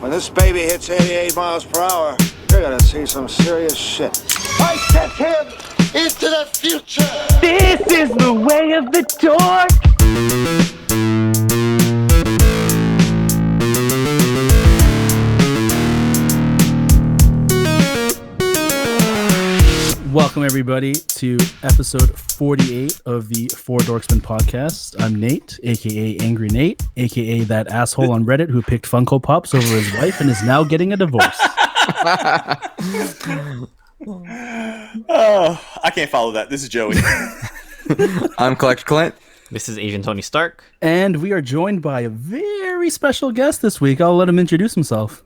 When this baby hits 88 miles per hour, you're gonna see some serious shit. I sent him into the future. This is the way of the dork. Welcome, everybody, to episode 48 of the Four Dorksmen podcast. I'm Nate, a.k.a. Angry Nate, a.k.a. that asshole on Reddit who picked Funko Pops over his wife and is now getting a divorce. Oh, I can't follow that. This is Joey. I'm Collector Clint. This is Agent Tony Stark. And we are joined by a very special guest this week. I'll let him introduce himself.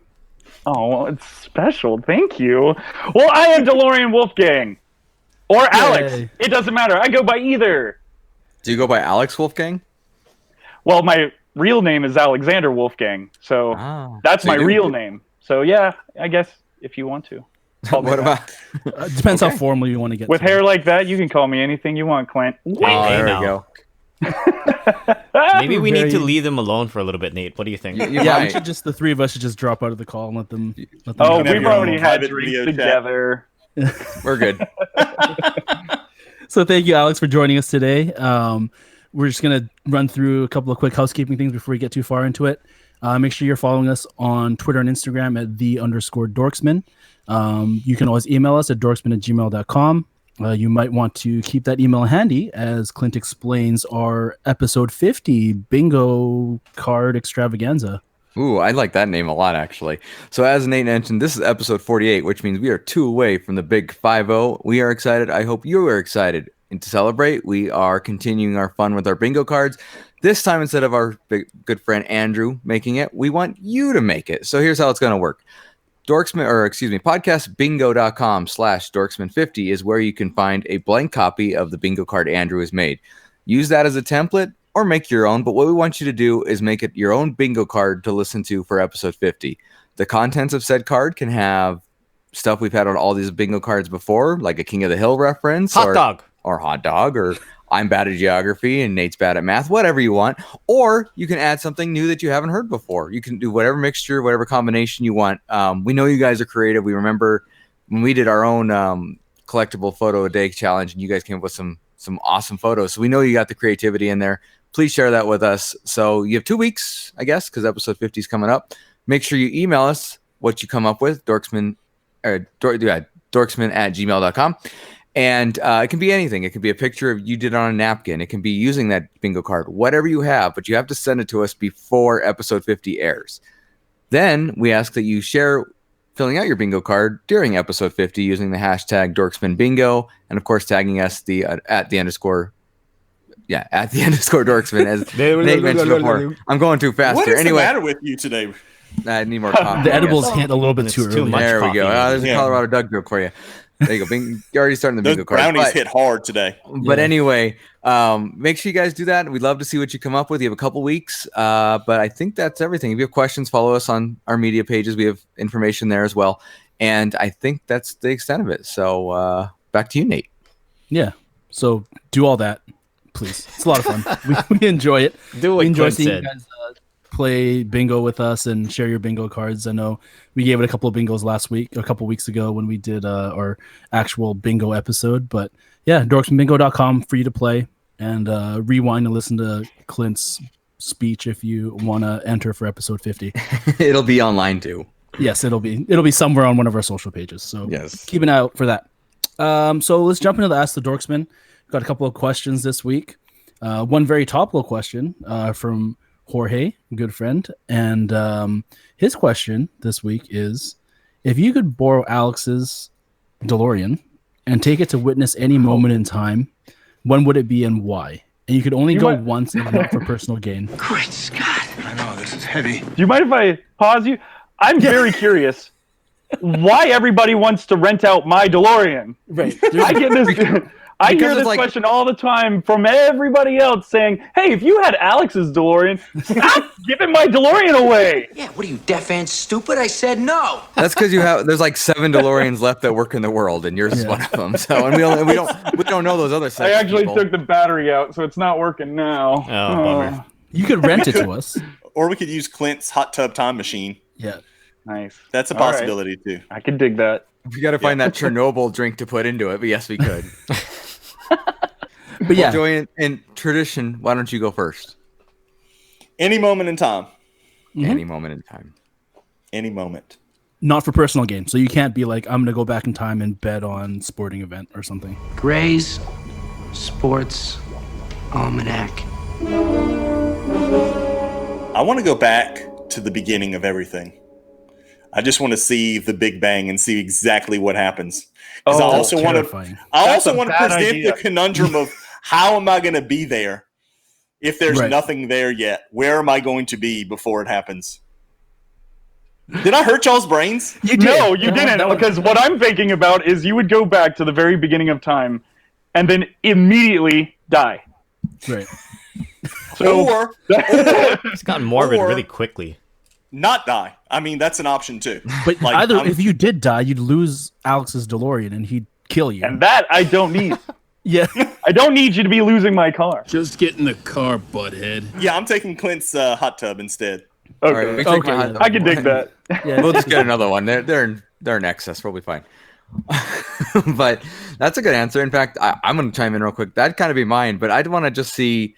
Oh, well, it's special. Thank you. Well, I am Delorean Wolfgang. Or Alex. Yay. It doesn't matter. I go by either. Do you go by Alex Wolfgang? Well, my real name is Alexander Wolfgang. So that's my real name. So, yeah, I guess if you want to. What about? Depends how formal you want to get. With to hair it. like that, you can call me anything you want, Clint. Oh, there now. we go. Maybe we Very- need to leave them alone for a little bit, Nate. What do you think? You Yeah, we might. should the three of us should just drop out of the call and let them Oh, can have we've your own already had private drinks video chat. together. We're good. So thank you, Alex, for joining us today. We're just going to run through a couple of quick housekeeping things before we get too far into it. Make sure you're following us on Twitter and Instagram at _Dorksman. You can always email us at dorksman@gmail.com. You might want to keep that email handy as Clint explains our episode 50 bingo card extravaganza. Ooh, I like that name a lot, actually. So as Nate mentioned, this is episode 48, which means we are 2 away from the big 50. We are excited. I hope you are excited. And to celebrate, we are continuing our fun with our bingo cards. This time, instead of our good friend Andrew making it, we want you to make it. So here's how it's going to work. Podcastbingo.com/Dorksman50 is where you can find a blank copy of the bingo card Andrew has made. Use that as a template or make your own, but what we want you to do is make it your own bingo card to listen to for episode 50. The contents of said card can have stuff we've had on all these bingo cards before, like a King of the Hill reference, Hot dog. or hot dog, or I'm bad at geography and Nate's bad at math, whatever you want. Or you can add something new that you haven't heard before. You can do whatever mixture, whatever combination you want. We know you guys are creative. We remember when we did our own collectible photo a day challenge, and you guys came up with some awesome photos. So we know you got the creativity in there. Please share that with us. So you have 2 weeks, I guess, because episode 50 is coming up. Make sure you email us what you come up with, dorksman@gmail.com. And it can be anything. It can be a picture of you did it on a napkin. It can be using that bingo card, whatever you have, but you have to send it to us before episode 50 airs. Then we ask that you share filling out your bingo card during episode 50 using the hashtag DorksmanBingo, and of course tagging us at the underscore Dorksman, as Nate mentioned before. I'm going too fast What here. is Anyway, the matter with you today? I need more coffee. The edibles hit a little bit It's too too early. much. There we go. coffee. There's a Yeah. Colorado Doug joke for you. There you go. You're already starting the Those bingo card. brownies But- hit hard today. But anyway, make sure you guys do that. We'd love to see what you come up with. You have a couple weeks, but I think that's everything. If you have questions, follow us on our media pages. We have information there as well. And I think that's the extent of it. So back to you, Nate. Yeah. So do all that, please. It's a lot of fun. we enjoy it. Do We what enjoy Clint seeing said. you guys play bingo with us and share your bingo cards. I know we gave it a couple of bingos a couple weeks ago when we did our actual bingo episode. But yeah, dorksmanbingo.com for you to play and rewind and listen to Clint's speech if you want to enter for episode 50. It'll be online too. Yes, it'll be somewhere on one of our social pages. So Yes. keep an eye out for that. So let's jump into the Ask the Dorksman. Got a couple of questions this week. One very topical question from Jorge, a good friend. And his question this week is, if you could borrow Alex's DeLorean and take it to witness any moment in time, when would it be and why? And you could only go once and not for personal gain. Great Scott. I know, this is heavy. Do you mind if I pause you? I'm very curious why everybody wants to rent out my DeLorean. Right. I get this. I hear it's this like- question all the time from everybody else saying, "Hey, if you had Alex's DeLorean, stop giving my DeLorean away." Yeah, what are you, deaf and stupid? I said no. That's because there's like 7 DeLoreans left that work in the world, and yours is one of them. So, and we don't know those other 7 I actually people. took the battery out, so it's not working now. Oh, bummer. You could rent it to us. Or we could use Clint's hot tub time machine. Yeah. Nice. That's a All right. possibility too. I could dig that. We got to find that Chernobyl drink to put into it, but yes, we could. But yeah, Joey, in tradition, why don't you go first? Any moment in time. Any moment in time. Any moment. not for personal gain. So you can't be like, I'm going to go back in time and bet on sporting event or something. Gray's Sports Almanac. I want to go back to the beginning of everything. I just want to see the Big Bang and see exactly what happens. Because I also want to present the conundrum of how am I going to be there if there's nothing there yet? Where am I going to be before it happens? Did I hurt y'all's brains? No, you didn't. Because what I'm thinking about is you would go back to the very beginning of time and then immediately die. Right. So, It's gotten morbid really quickly. Not die. I mean, that's an option too. But if you did die, you'd lose Alex's DeLorean and he'd kill you. And that I don't need. Yeah. I don't need you to be losing my car. Just get in the car, butthead. Yeah, I'm taking Clint's hot tub instead. Okay. Okay. I can dig that. Yeah. We'll just get another one. They're in excess. We'll be fine. But that's a good answer. In fact, I'm going to chime in real quick. That'd kind of be mine, but I'd want to just see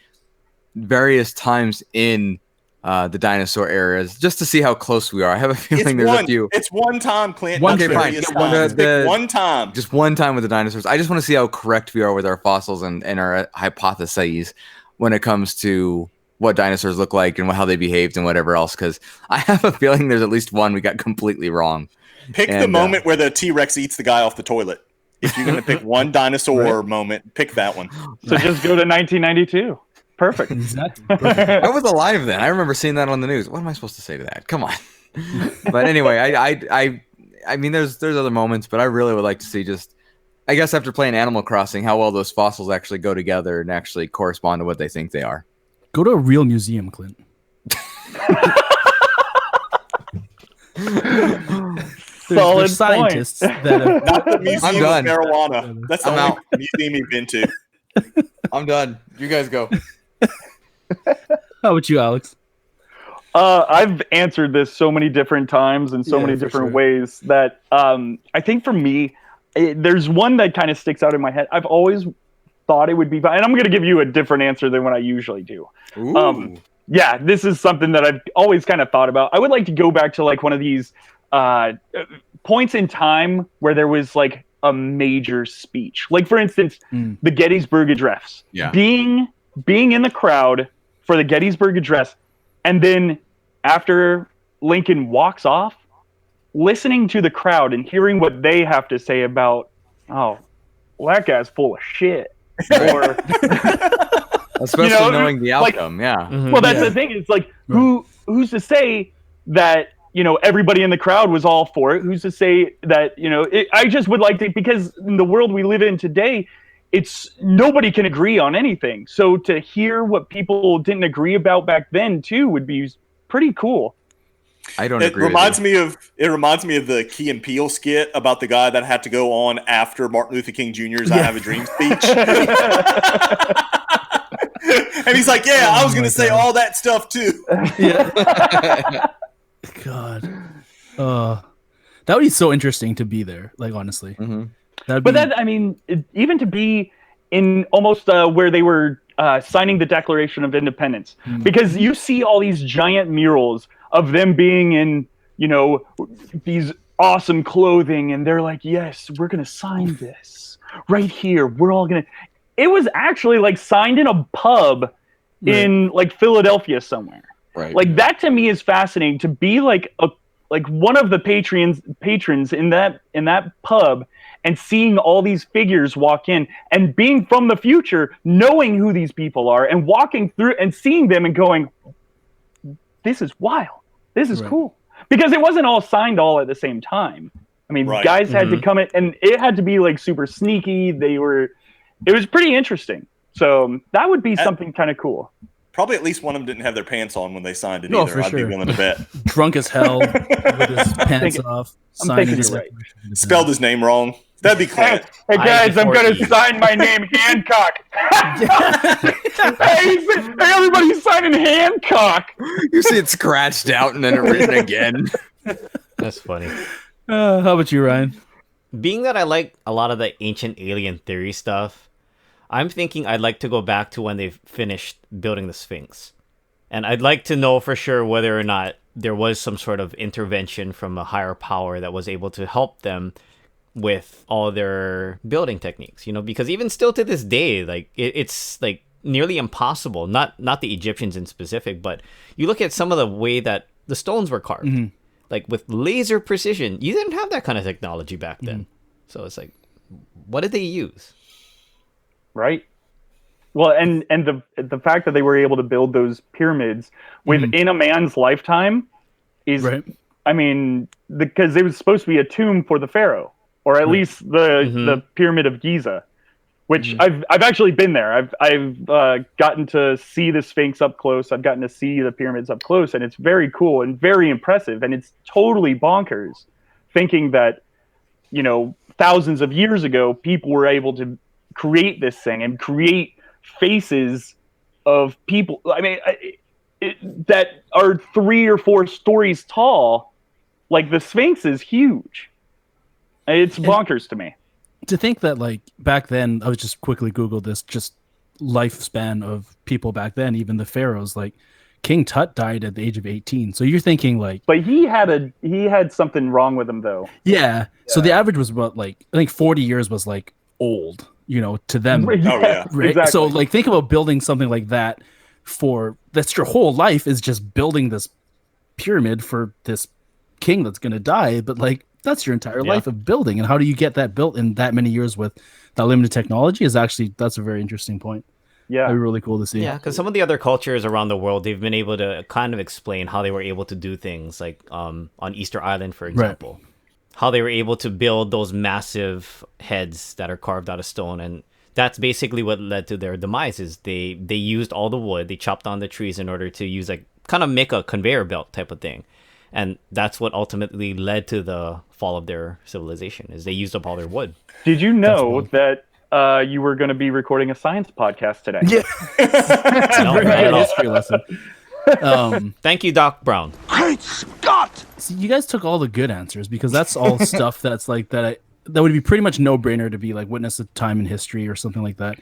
various times in the dinosaur eras just to see how close we are. I have a feeling there's a few. It's one time, Clint. Okay, fine. One time. Just one time with the dinosaurs. I just want to see how correct we are with our fossils and our hypotheses when it comes to what dinosaurs look like and how they behaved and whatever else, because I have a feeling there's at least one we got completely wrong. Pick the moment where the T-Rex eats the guy off the toilet. If you're going to pick one dinosaur moment, pick that one. So just go to 1992. Perfect. Exactly. I was alive then. I remember seeing that on the news. What am I supposed to say to that? Come on. But anyway, I mean, there's other moments, but I really would like to see just, I guess after playing Animal Crossing, how well those fossils actually go together and actually correspond to what they think they are. Go to a real museum, Clint. Solid scientists that have... Not the Museum I'm done. of Marijuana. That's the only museum you've been to. I'm done. You guys go. How about you, Alex? I've answered this so many different times and so many different ways that I think for me, there's one that kind of sticks out in my head. I've always thought it would be fine, and I'm going to give you a different answer than what I usually do. Yeah, this is something that I've always kind of thought about. I would like to go back to like one of these points in time where there was like a major speech. Like for instance, the Gettysburg Address. Yeah. Being in the crowd for the Gettysburg Address, and then after Lincoln walks off, listening to the crowd and hearing what they have to say about, oh, well, that guy's full of shit. Or especially knowing the outcome, Well, that's the thing. It's like who's to say that everybody in the crowd was all for it? Who's to say that I just would like to, because in the world we live in today, it's nobody can agree on anything. So to hear what people didn't agree about back then too would be pretty cool. I don't agree. It reminds me of the Key and Peele skit about the guy that had to go on after Martin Luther King Jr.'s "I Have a Dream" speech. And he's like, "Yeah, I was going to say all that stuff too." God, that would be so interesting to be there. Like honestly, even to be in almost where they were signing the Declaration of Independence, because you see all these giant murals of them being in, these awesome clothing, and they're like, yes, we're going to sign this right here. We're all going to... It was actually like signed in a pub in like Philadelphia somewhere. Right. Like that to me is fascinating, to be like one of the patrons in that pub and seeing all these figures walk in and being from the future, knowing who these people are and walking through and seeing them and going, this is wild. This is cool. Because it wasn't all signed all at the same time. I mean, guys had to come in, and it had to be like super sneaky. It was pretty interesting. So that would be something kind of cool. Probably at least one of them didn't have their pants on when they signed it No, either. for I'd be sure. willing to bet. Drunk as hell with his pants off. I'm thinking you're right. Spelled his name wrong. That'd be Clint. Hey guys, I'm going to sign my name Hancock. Hey, everybody's signing Hancock. You see it scratched out and then written again. That's funny. How about you, Ryan? Being that I like a lot of the ancient alien theory stuff, I'm thinking I'd like to go back to when they finished building the Sphinx. And I'd like to know for sure whether or not there was some sort of intervention from a higher power that was able to help them with all their building techniques, because even still to this day, like it's like nearly impossible, not the Egyptians in specific, but you look at some of the way that the stones were carved, like with laser precision. You didn't have that kind of technology back then. So it's like, what did they use? Right. Well, and the fact that they were able to build those pyramids within a man's lifetime is, I mean, because it was supposed to be a tomb for the pharaoh, or at least the Pyramid of Giza, which I've actually been there. I've gotten to see the Sphinx up close. I've gotten to see the pyramids up close, and it's very cool and very impressive. And it's totally bonkers thinking that, thousands of years ago, people were able to create this thing and create faces of people. I mean, that are 3 or 4 stories tall. Like the Sphinx is huge. It's bonkers to me. To think that, like, back then, I was just quickly Googled this, just lifespan of people back then, even the pharaohs, like King Tut died at the age of 18. So you're thinking like, but he had something wrong with him though. Yeah. So the average was about I think 40 years was like old, to them. Right? Exactly. So like, think about building something like that that's your whole life is just building this pyramid for this king that's going to die. But like, that's your entire life of building. And how do you get that built in that many years with that limited technology that's a very interesting point. Yeah. That'd be really cool to see. Yeah, because some of the other cultures around the world, they've been able to kind of explain how they were able to do things, like on Easter Island, for example. Right. How they were able to build those massive heads that are carved out of stone. And that's basically what led to their demises. They used all the wood, they chopped down the trees in order to kind of make a conveyor belt type of thing. And that's what ultimately led to the fall of their civilization, is they used up all their wood. Did you know that you were going to be recording a science podcast today? Yeah. No, history lesson. Thank you, Doc Brown. Great Scott! See, you guys took all the good answers, because that's all stuff that's like that would be pretty much no-brainer to be like witness a time in history or something like that.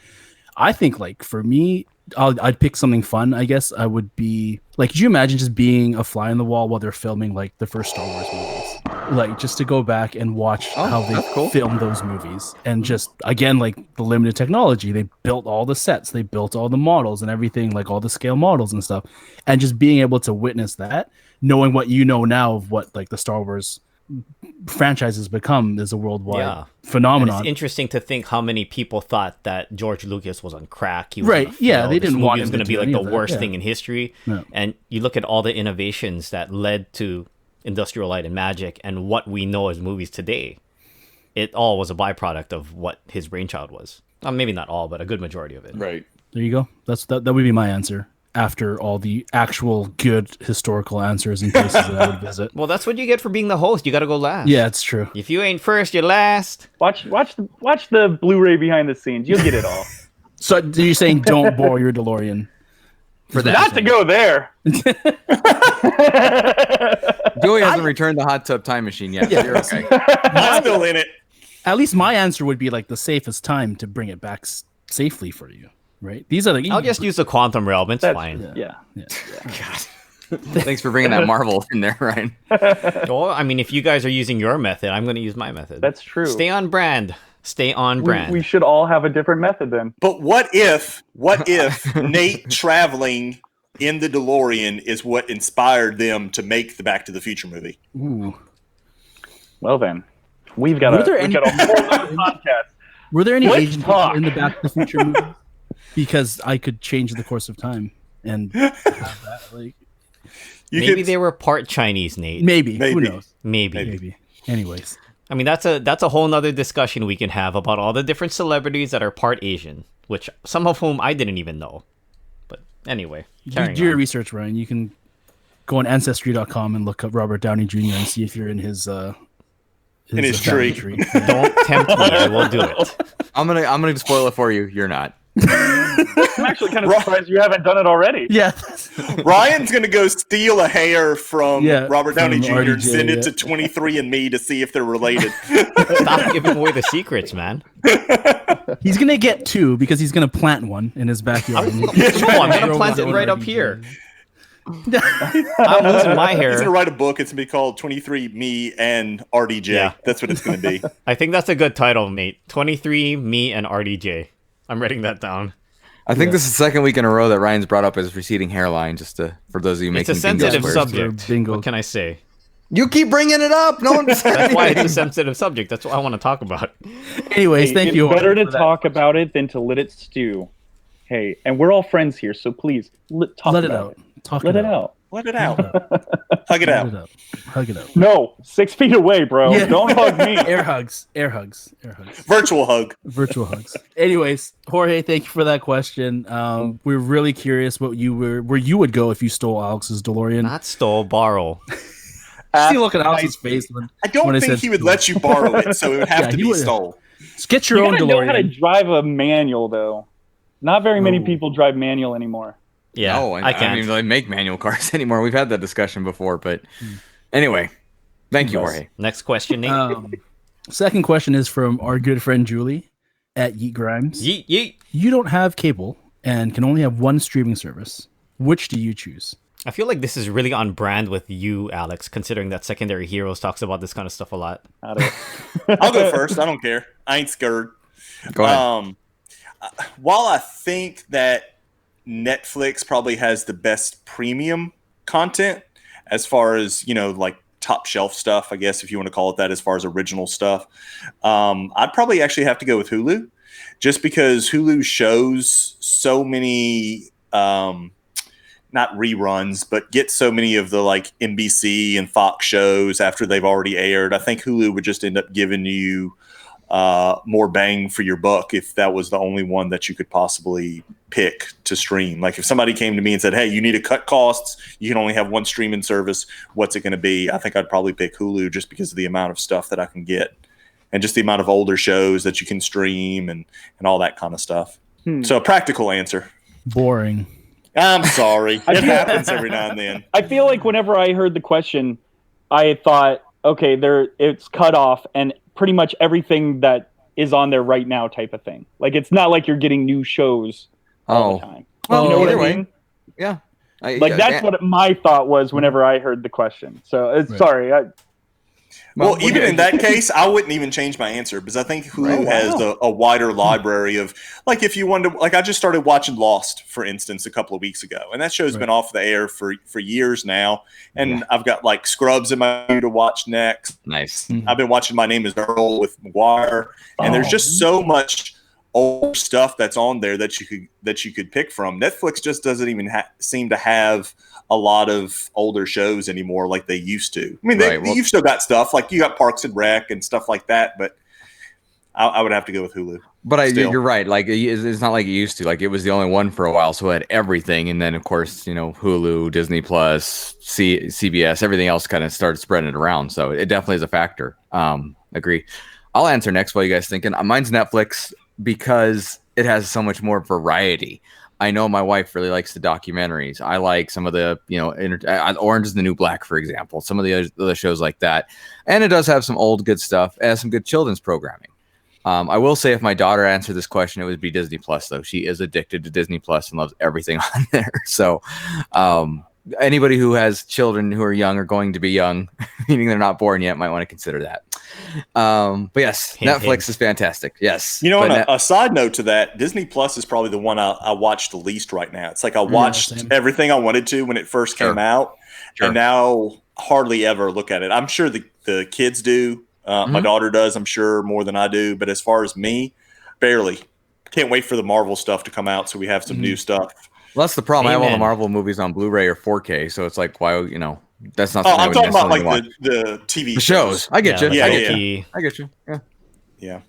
I think like for me, I'd pick something fun. I guess I would be like, could you imagine just being a fly on the wall while they're filming like the first Star Wars movies? Like just to go back and watch how they filmed those movies, and just again like the limited technology, they built all the sets, they built all the models and everything, like all the scale models and stuff, and just being able to witness that, knowing what you know now of what like the Star Wars franchises become is a worldwide phenomenon. And it's interesting to think how many people thought that George Lucas was on crack. He was right. Yeah, they didn't want it was going to be like the worst thing in history. Yeah. And you look at all the innovations that led to Industrial Light and Magic and what we know as movies today. It all was a byproduct of what his brainchild was. Maybe not all, but a good majority of it. Right. There you go. That would be my answer. After all the actual good historical answers and places that I would visit. Well, that's what you get for being the host. You got to go last. Yeah, it's true. If you ain't first, you're last. Watch the Blu-ray behind the scenes. You'll get it all. So you're saying don't borrow your DeLorean for that? Not to go there. Joey hasn't returned the hot tub time machine yet. So you're okay. I'm still in it. At least my answer would be like the safest time to bring it back safely for you. Right. These are I'll just use the quantum realm. It's fine. Yeah. God. Thanks for bringing that Marvel in there, Ryan. Well, I mean, if you guys are using your method, I'm going to use my method. That's true. Stay on brand. Stay on brand. We should all have a different method then. But what if Nate traveling in the DeLorean is what inspired them to make the Back to the Future movie? Ooh. Well then, we've got a whole other podcast. Were there any agents in the Back to the Future movie? Because I could change the course of time and have that, like, maybe they were part Chinese, Nate. Maybe. Who knows? Maybe. Anyways, I mean that's a whole nother discussion we can have about all the different celebrities that are part Asian, which some of whom I didn't even know. But anyway, do your research, Ryan. You can go on Ancestry.com and look up Robert Downey Jr. and see if you're in his tree. Don't tempt me. I will do it. I'm gonna spoil it for you. You're not. I'm actually kind of surprised you haven't done it already. Yeah. Ryan's going to go steal a hair from Robert Downey from Jr. RDJ, and send it to 23andMe to see if they're related. Stop giving away the secrets, man. He's gonna get 2 because he's gonna plant one in his backyard. No, I'm gonna plant it right up here. I'm losing my hair. He's going to write a book. It's going to be called 23Me and RDJ. Yeah. That's what it's going to be. I think that's a good title, mate. 23, Me, and RDJ. I'm writing that down. I think this is the second week in a row that Ryan's brought up his receding hairline, for those of you making It's a bingo sensitive squares. subject. Bingo. What can I say? You keep bringing it up. No one's That's why it's a sensitive subject. That's what I want to talk about. Anyways, thank you. It's better to talk about it than to let it stew. Hey, and we're all friends here, so please let it out. Let it out. Let it out. Hug it out. Hug it out. No, 6 feet away, bro. Yeah. Don't hug me. Air hugs. Virtual hug. Virtual hugs. Anyways, Jorge, thank you for that question. We're really curious where you would go if you stole Alex's DeLorean. Not stole, borrow. See, look at Alex's face when I don't think he would let you borrow it, so it would have to be stole. Just get your own DeLorean. You DeLorean. know how to drive a manual, though. Not very many people drive manual anymore. Yeah, No, I can't. don't even really make manual cars anymore. We've had that discussion before, but anyway, thank you, Jorge. Next question, Nate. Second question is from our good friend Julie at Yeet Grimes. Yeet, yeet. You don't have cable and can only have one streaming service. Which do you choose? I feel like this is really on brand with you, Alex, considering that Secondary Heroes talks about this kind of stuff a lot. I'll go first. I don't care. I ain't scared. Go ahead. While I think that Netflix probably has the best premium content as far as, like top shelf stuff, I guess, if you want to call it that, as far as original stuff, I'd probably actually have to go with Hulu, just because Hulu shows so many, not reruns, but get so many of the like NBC and Fox shows after they've already aired. I think Hulu would just end up giving you more bang for your buck if that was the only one that you could possibly pick to stream. Like if somebody came to me and said, hey, you need to cut costs, you can only have one streaming service, what's it going to be? I think I'd probably pick Hulu just because of the amount of stuff that I can get and just the amount of older shows that you can stream and all that kind of stuff. So a practical answer. Boring. I'm sorry. It happens every now and then. I feel like whenever I heard the question, I thought, okay, it's cut off and pretty much everything that is on there right now type of thing. Like it's not like you're getting new shows all the time. Well, you know what I either mean? way. Yeah. That's what my thought was whenever I heard the question. So sorry. Well, even in that case, I wouldn't even change my answer because I think Hulu has a wider library of, like, if you wanted to, like, I just started watching Lost, for instance, a couple of weeks ago, and that show's been off the air for years now, and I've got like Scrubs in my queue to watch next. Nice. I've been watching My Name Is Earl with McGuire, and there's just so much old stuff that's on there that you could pick from. Netflix just doesn't even seem to have a lot of older shows anymore like they used to. I mean, you've still got stuff like you got Parks and Rec and stuff like that, but I would have to go with Hulu. But you're right. Like it's not like it used to. Like it was the only one for a while, so it had everything. And then of course, Hulu, Disney Plus, CBS, everything else kind of started spreading it around. So it definitely is a factor. Agree. I'll answer next while you guys thinking. Mine's Netflix because it has so much more variety. I know my wife really likes the documentaries. I like some of the, Orange is the New Black, for example, some of the other shows like that. And it does have some old good stuff. It has some good children's programming. I will say if my daughter answered this question, it would be Disney Plus, though. She is addicted to Disney Plus and loves everything on there. So anybody who has children who are young or going to be young, meaning they're not born yet, might want to consider that. But yes, Netflix is fantastic. Yes. On a side note to that, Disney Plus is probably the one I watch the least right now. It's like I watched everything I wanted to when it first came out, and now hardly ever look at it. I'm sure the kids do. My daughter does, I'm sure, more than I do. But as far as me, barely. Can't wait for the Marvel stuff to come out so we have some new stuff. Well, that's the problem. I have all the Marvel movies on Blu-ray or 4K, so it's like, why, that's not. I'm talking about like the TV shows. I get you. I get you. Yeah.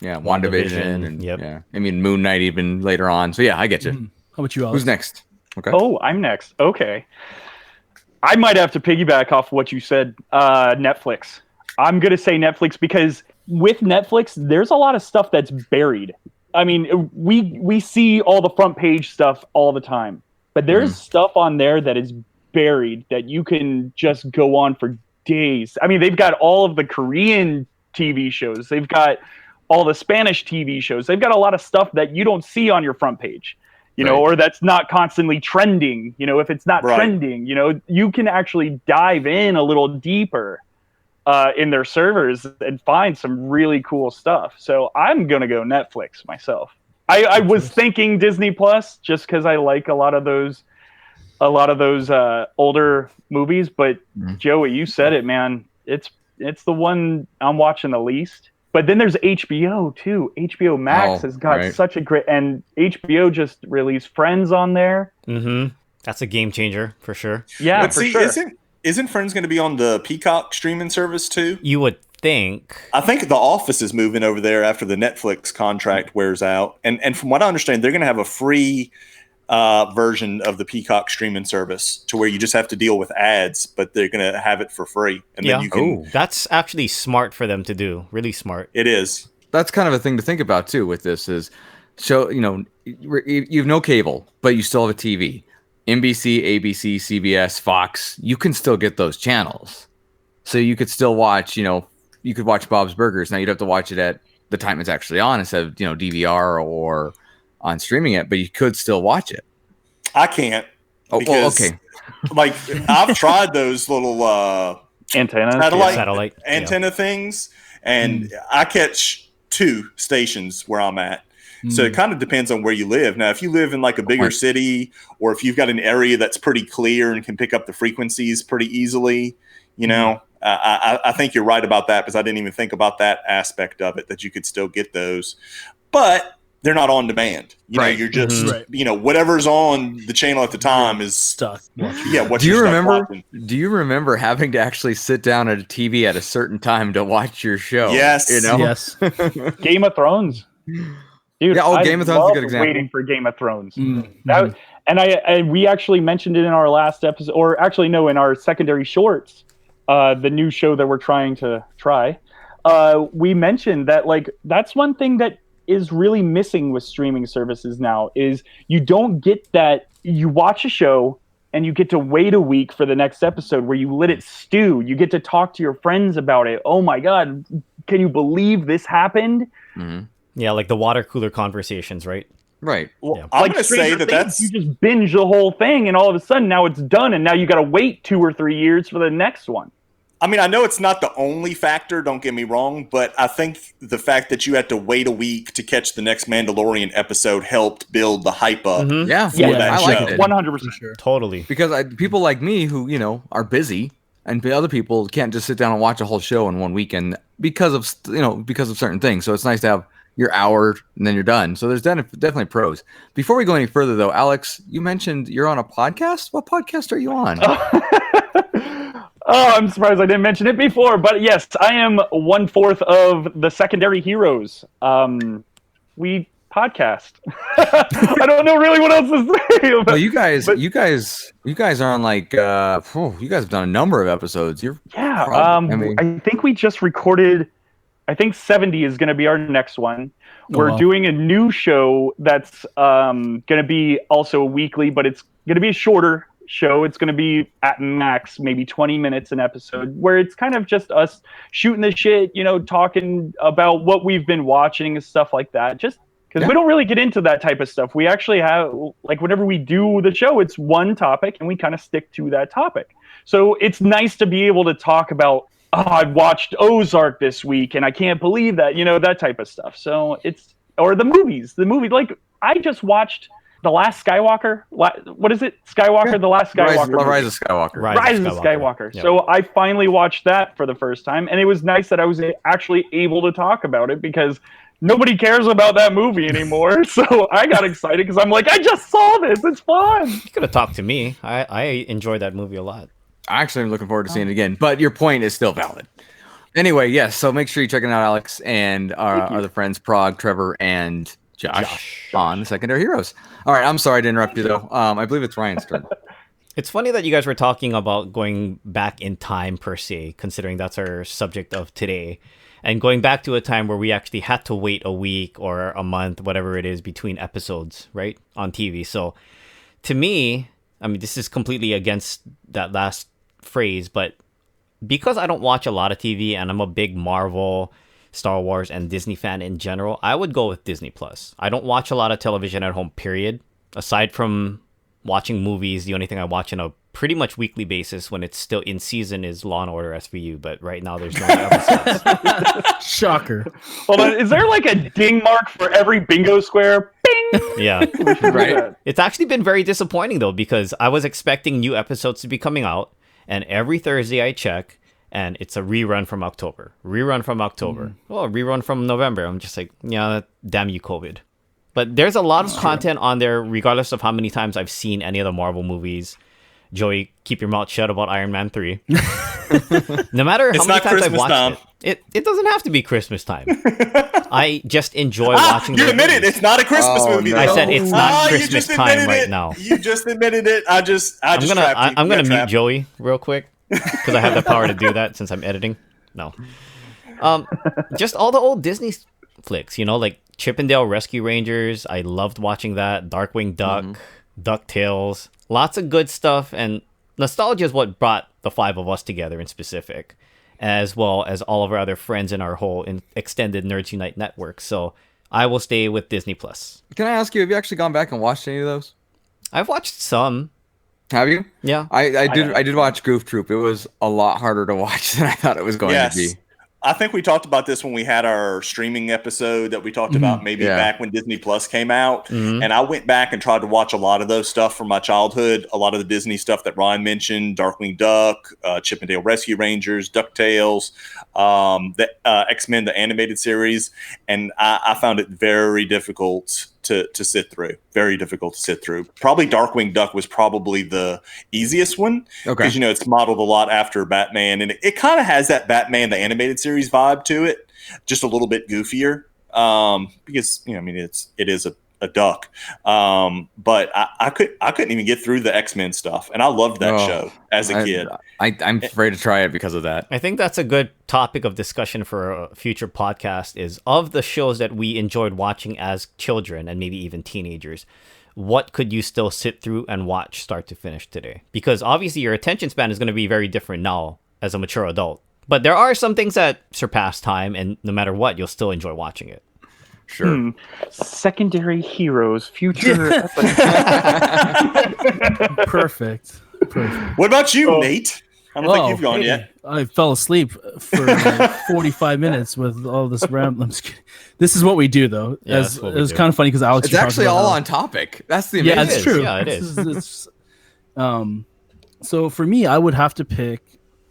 WandaVision and I mean Moon Knight even later on. So yeah, I get you. How about you, Alex? Who's next? Okay. Oh, I'm next. Okay. I might have to piggyback off what you said. Netflix. I'm gonna say Netflix because with Netflix, there's a lot of stuff that's buried. I mean, we see all the front page stuff all the time, but there's stuff on there that is buried that you can just go on for days. I mean, they've got all of the Korean TV shows. They've got all the Spanish TV shows. They've got a lot of stuff that you don't see on your front page, you know, or that's not constantly trending. You know, if it's not trending, you know, you can actually dive in a little deeper in their servers and find some really cool stuff. So I'm going to go Netflix myself. I was thinking Disney Plus just because I like a lot of those older movies. But Joey, you said it, man. It's the one I'm watching the least. But then there's HBO too. HBO Max has got such a great, and HBO just released Friends on there. Mm-hmm. That's a game changer for sure. Yeah, but see, isn't Friends going to be on the Peacock streaming service too? You would think. I think The Office is moving over there after the Netflix contract wears out, and from what I understand, they're going to have a free version of the Peacock streaming service to where you just have to deal with ads, but they're going to have it for free. And then you can. That's actually smart for them to do. Really smart. It is. That's kind of a thing to think about too with this is, so, you know, you have no cable, but you still have a TV. NBC, ABC, CBS, Fox, you can still get those channels. So you could still watch, you know, you could watch Bob's Burgers. Now you'd have to watch it at the time it's actually on instead of, you know, DVR or on streaming it, but you could still watch it. I can't. Because, like, I've tried those little satellite antenna things, and I catch 2 stations where I'm at. So it kind of depends on where you live. Now, if you live in like a bigger city, or if you've got an area that's pretty clear and can pick up the frequencies pretty easily, you know, I think you're right about that, because I didn't even think about that aspect of it, that you could still get those. But they're not on demand. You know, you're just, you know, whatever's on the channel at the time is stuck. What do you remember having to actually sit down at a TV at a certain time to watch your show? Yes. You know? Yes. Game of Thrones. Dude, yeah, Game of Thrones is a good example. Waiting for Game of Thrones. And we actually mentioned it in our last episode, or actually no, in our secondary shorts, the new show that we're trying to try. We mentioned that, like, that's one thing that is really missing with streaming services now, is you don't get that. You watch a show and you get to wait a week for the next episode where you let it stew. You get to talk to your friends about it. Oh my God, can you believe this happened? Yeah, like the water cooler conversations, right? Right. Well, yeah. I'm going to say that's... You just binge the whole thing, and all of a sudden now it's done, and now you got to wait 2 or 3 years for the next one. I mean, I know it's not the only factor, don't get me wrong, but I think the fact that you had to wait a week to catch the next Mandalorian episode helped build the hype up. Yeah, for that I show. like it. 100%. Sure. Totally. Because people like me who, you know, are busy, and other people can't just sit down and watch a whole show in one weekend because of certain things. So it's nice to have your hour and then you're done. So there's definitely pros. Before we go any further, though, Alex, you mentioned you're on a podcast. What podcast are you on? Oh, I'm surprised I didn't mention it before. But yes, I am 1/4 of the Secondary Heroes. We podcast. I don't know really what else to say. Well, you guys are on like you guys have done a number of episodes. I think we just recorded. I think 70 is going to be our next one. We're doing a new show that's going to be also weekly, but it's going to be a shorter show. It's going to be at max maybe 20 minutes an episode, where it's kind of just us shooting the shit, you know, talking about what we've been watching and stuff like that. Just because we don't really get into that type of stuff. We actually have, like, whenever we do the show, it's one topic and we kind of stick to that topic. So it's nice to be able to talk about, I watched Ozark this week and I can't believe that, you know, that type of stuff. So or the movie, like, I just watched The Last Skywalker. What is it? Skywalker, The Last Skywalker. Rise of Skywalker. Rise of Skywalker. Yep. So I finally watched that for the first time, and it was nice that I was actually able to talk about it, because nobody cares about that movie anymore. So I got excited because I'm like, I just saw this. It's fun. You could have talked to me. I enjoyed that movie a lot. I actually am looking forward to seeing it again, but your point is still valid. Anyway, yes, so make sure you check it out, Alex, and our other friends, Prague, Trevor, and Josh on the Secondary Heroes. All right, I'm sorry to interrupt you, though. I believe it's Ryan's turn. It's funny that you guys were talking about going back in time per se, considering that's our subject of today. And going back to a time where we actually had to wait a week or a month, whatever it is, between episodes, right? On TV. So to me, I mean, this is completely against that last phrase, but because I don't watch a lot of TV and I'm a big Marvel, Star Wars, and Disney fan in general, I would go with Disney Plus. I don't watch a lot of television at home, period. Aside from watching movies, the only thing I watch on a pretty much weekly basis when it's still in season is Law and Order SVU, but right now there's no episodes. Shocker. Hold on, is there like a ding mark for every bingo square? Bing! Yeah. Right. It's actually been very disappointing though, because I was expecting new episodes to be coming out, and every Thursday I check and it's a rerun from October. Well, a rerun from November. I'm just like, yeah, damn you, COVID. But there's a lot of content on there, regardless of how many times I've seen any of the Marvel movies. Joey, keep your mouth shut about Iron Man 3. No matter how many times I've watched it doesn't have to be Christmas time. I just enjoy watching You admitted it's not a Christmas movie. No. I said it's not Christmas time right now. You just admitted it. I'm gonna mute Joey real quick because I have the power to do that since I'm editing. No. Just all the old Disney flicks, like Chippendale Rescue Rangers. I loved watching that. Darkwing Duck, DuckTales. Lots of good stuff, and nostalgia is what brought the five of us together in specific, as well as all of our other friends in our whole extended Nerds Unite network. So I will stay with Disney Plus. Can I ask you, have you actually gone back and watched any of those? I've watched some. Have you? Yeah. I did watch Goof Troop. It was a lot harder to watch than I thought it was going to be. I think we talked about this when we had our streaming episode that we talked about back when Disney Plus came out. And I went back and tried to watch a lot of those stuff from my childhood, a lot of the Disney stuff that Ron mentioned, Darkwing Duck, Chippendale Rescue Rangers, DuckTales, the X-Men, the animated series. And I found it very difficult to sit through. Very difficult to sit through. Probably Darkwing Duck was probably the easiest one. Okay. Because, it's modeled a lot after Batman. And it kind of has that Batman, the animated series vibe to it. Just a little bit goofier. Because, it is a duck. But I couldn't even get through the X-Men stuff. And I loved that show as a kid. I'm afraid to try it because of that. I think that's a good topic of discussion for a future podcast is of the shows that we enjoyed watching as children and maybe even teenagers. What could you still sit through and watch start to finish today? Because obviously your attention span is going to be very different now as a mature adult. But there are some things that surpass time, and no matter what, you'll still enjoy watching it. Sure. Secondary heroes, future. Perfect. What about you, Nate? I don't think you've gone yet. I fell asleep for like 45 minutes with all this rambling. I'm just kidding. This is what we do, though. Yeah, it was kind of funny because Alex. It's actually all on topic. That's the amazing. Yeah, it's true. Yeah, it is. So for me, I'd have to pick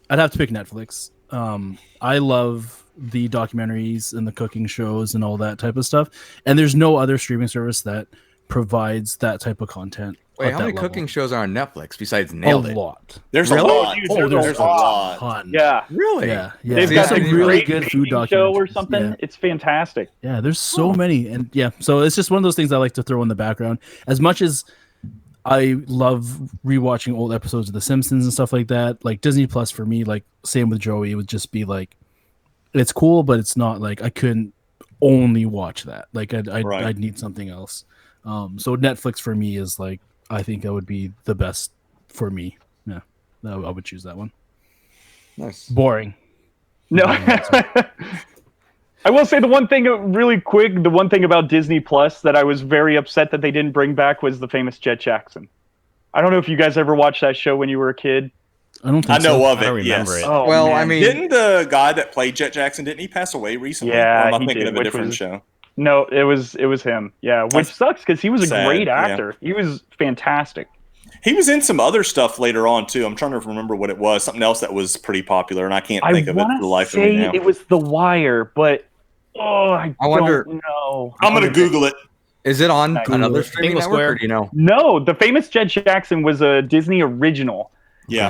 Netflix. I love the documentaries and the cooking shows and all that type of stuff. And there's no other streaming service that provides that type of content. Wait, how many cooking shows are on Netflix besides Nailed It? A lot. There's a lot. There's a lot. Yeah. Really? Yeah. They've got a really good food show or something. Yeah. It's fantastic. Yeah, there's so many. And so it's just one of those things I like to throw in the background. As much as I love rewatching old episodes of The Simpsons and stuff like that, like Disney Plus for me, like same with Joey, it would just be like, it's cool, but it's not like I couldn't only watch that. Like I'd need something else. So Netflix for me is like, I think that would be the best for me. Yeah, I would choose that one. Nice. Boring. No. I will say the one thing really quick, the one thing about Disney Plus that I was very upset that they didn't bring back was the famous Jet Jackson. I don't know if you guys ever watched that show when you were a kid. I don't think I know so. of it. I don't remember it. Oh, well, man. I mean, didn't the guy that played Jet Jackson, didn't he pass away recently? Yeah, or am I he thinking did, of a different show? No, it was him. Yeah, which sucks because he was a sad, great actor. Yeah. He was fantastic. He was in some other stuff later on too. I'm trying to remember what it was. Something else that was pretty popular, and I can't think of it for the life of me now. It was The Wire, but I wonder. don't know. I'm gonna Google it. Is it on another streaming network? Or do you know? No, the famous Jet Jackson was a Disney original. Yeah,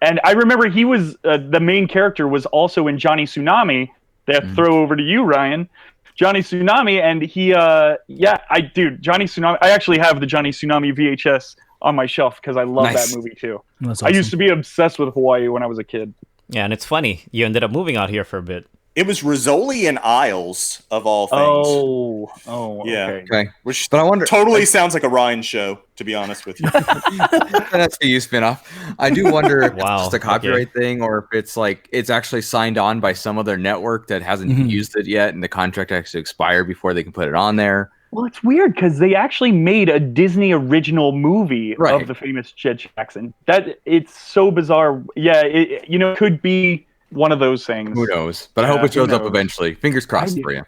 and I remember he was the main character was also in Johnny Tsunami. That throw over to you, Ryan. Johnny Tsunami, and he, Johnny Tsunami. I actually have the Johnny Tsunami VHS on my shelf because I love Nice. that movie too. That's I used awesome. to be obsessed with Hawaii when I was a kid. Yeah, and it's funny. You ended up moving out here for a bit. It was Rizzoli and Isles of all things. Yeah. Okay. Okay. Which But I wonder. totally sounds like a Ryan show, to be honest with you. That's a you spinoff. I do wonder if Wow, it's just a copyright thing or if it's like it's actually signed on by some other network that hasn't used it yet and the contract has to expire before they can put it on there. Well, it's weird because they actually made a Disney original movie Right. of the famous Jet Jackson. That it's so bizarre. Yeah, it could be one of those things. Who knows? But I hope it who shows up knows? eventually. Fingers crossed for you.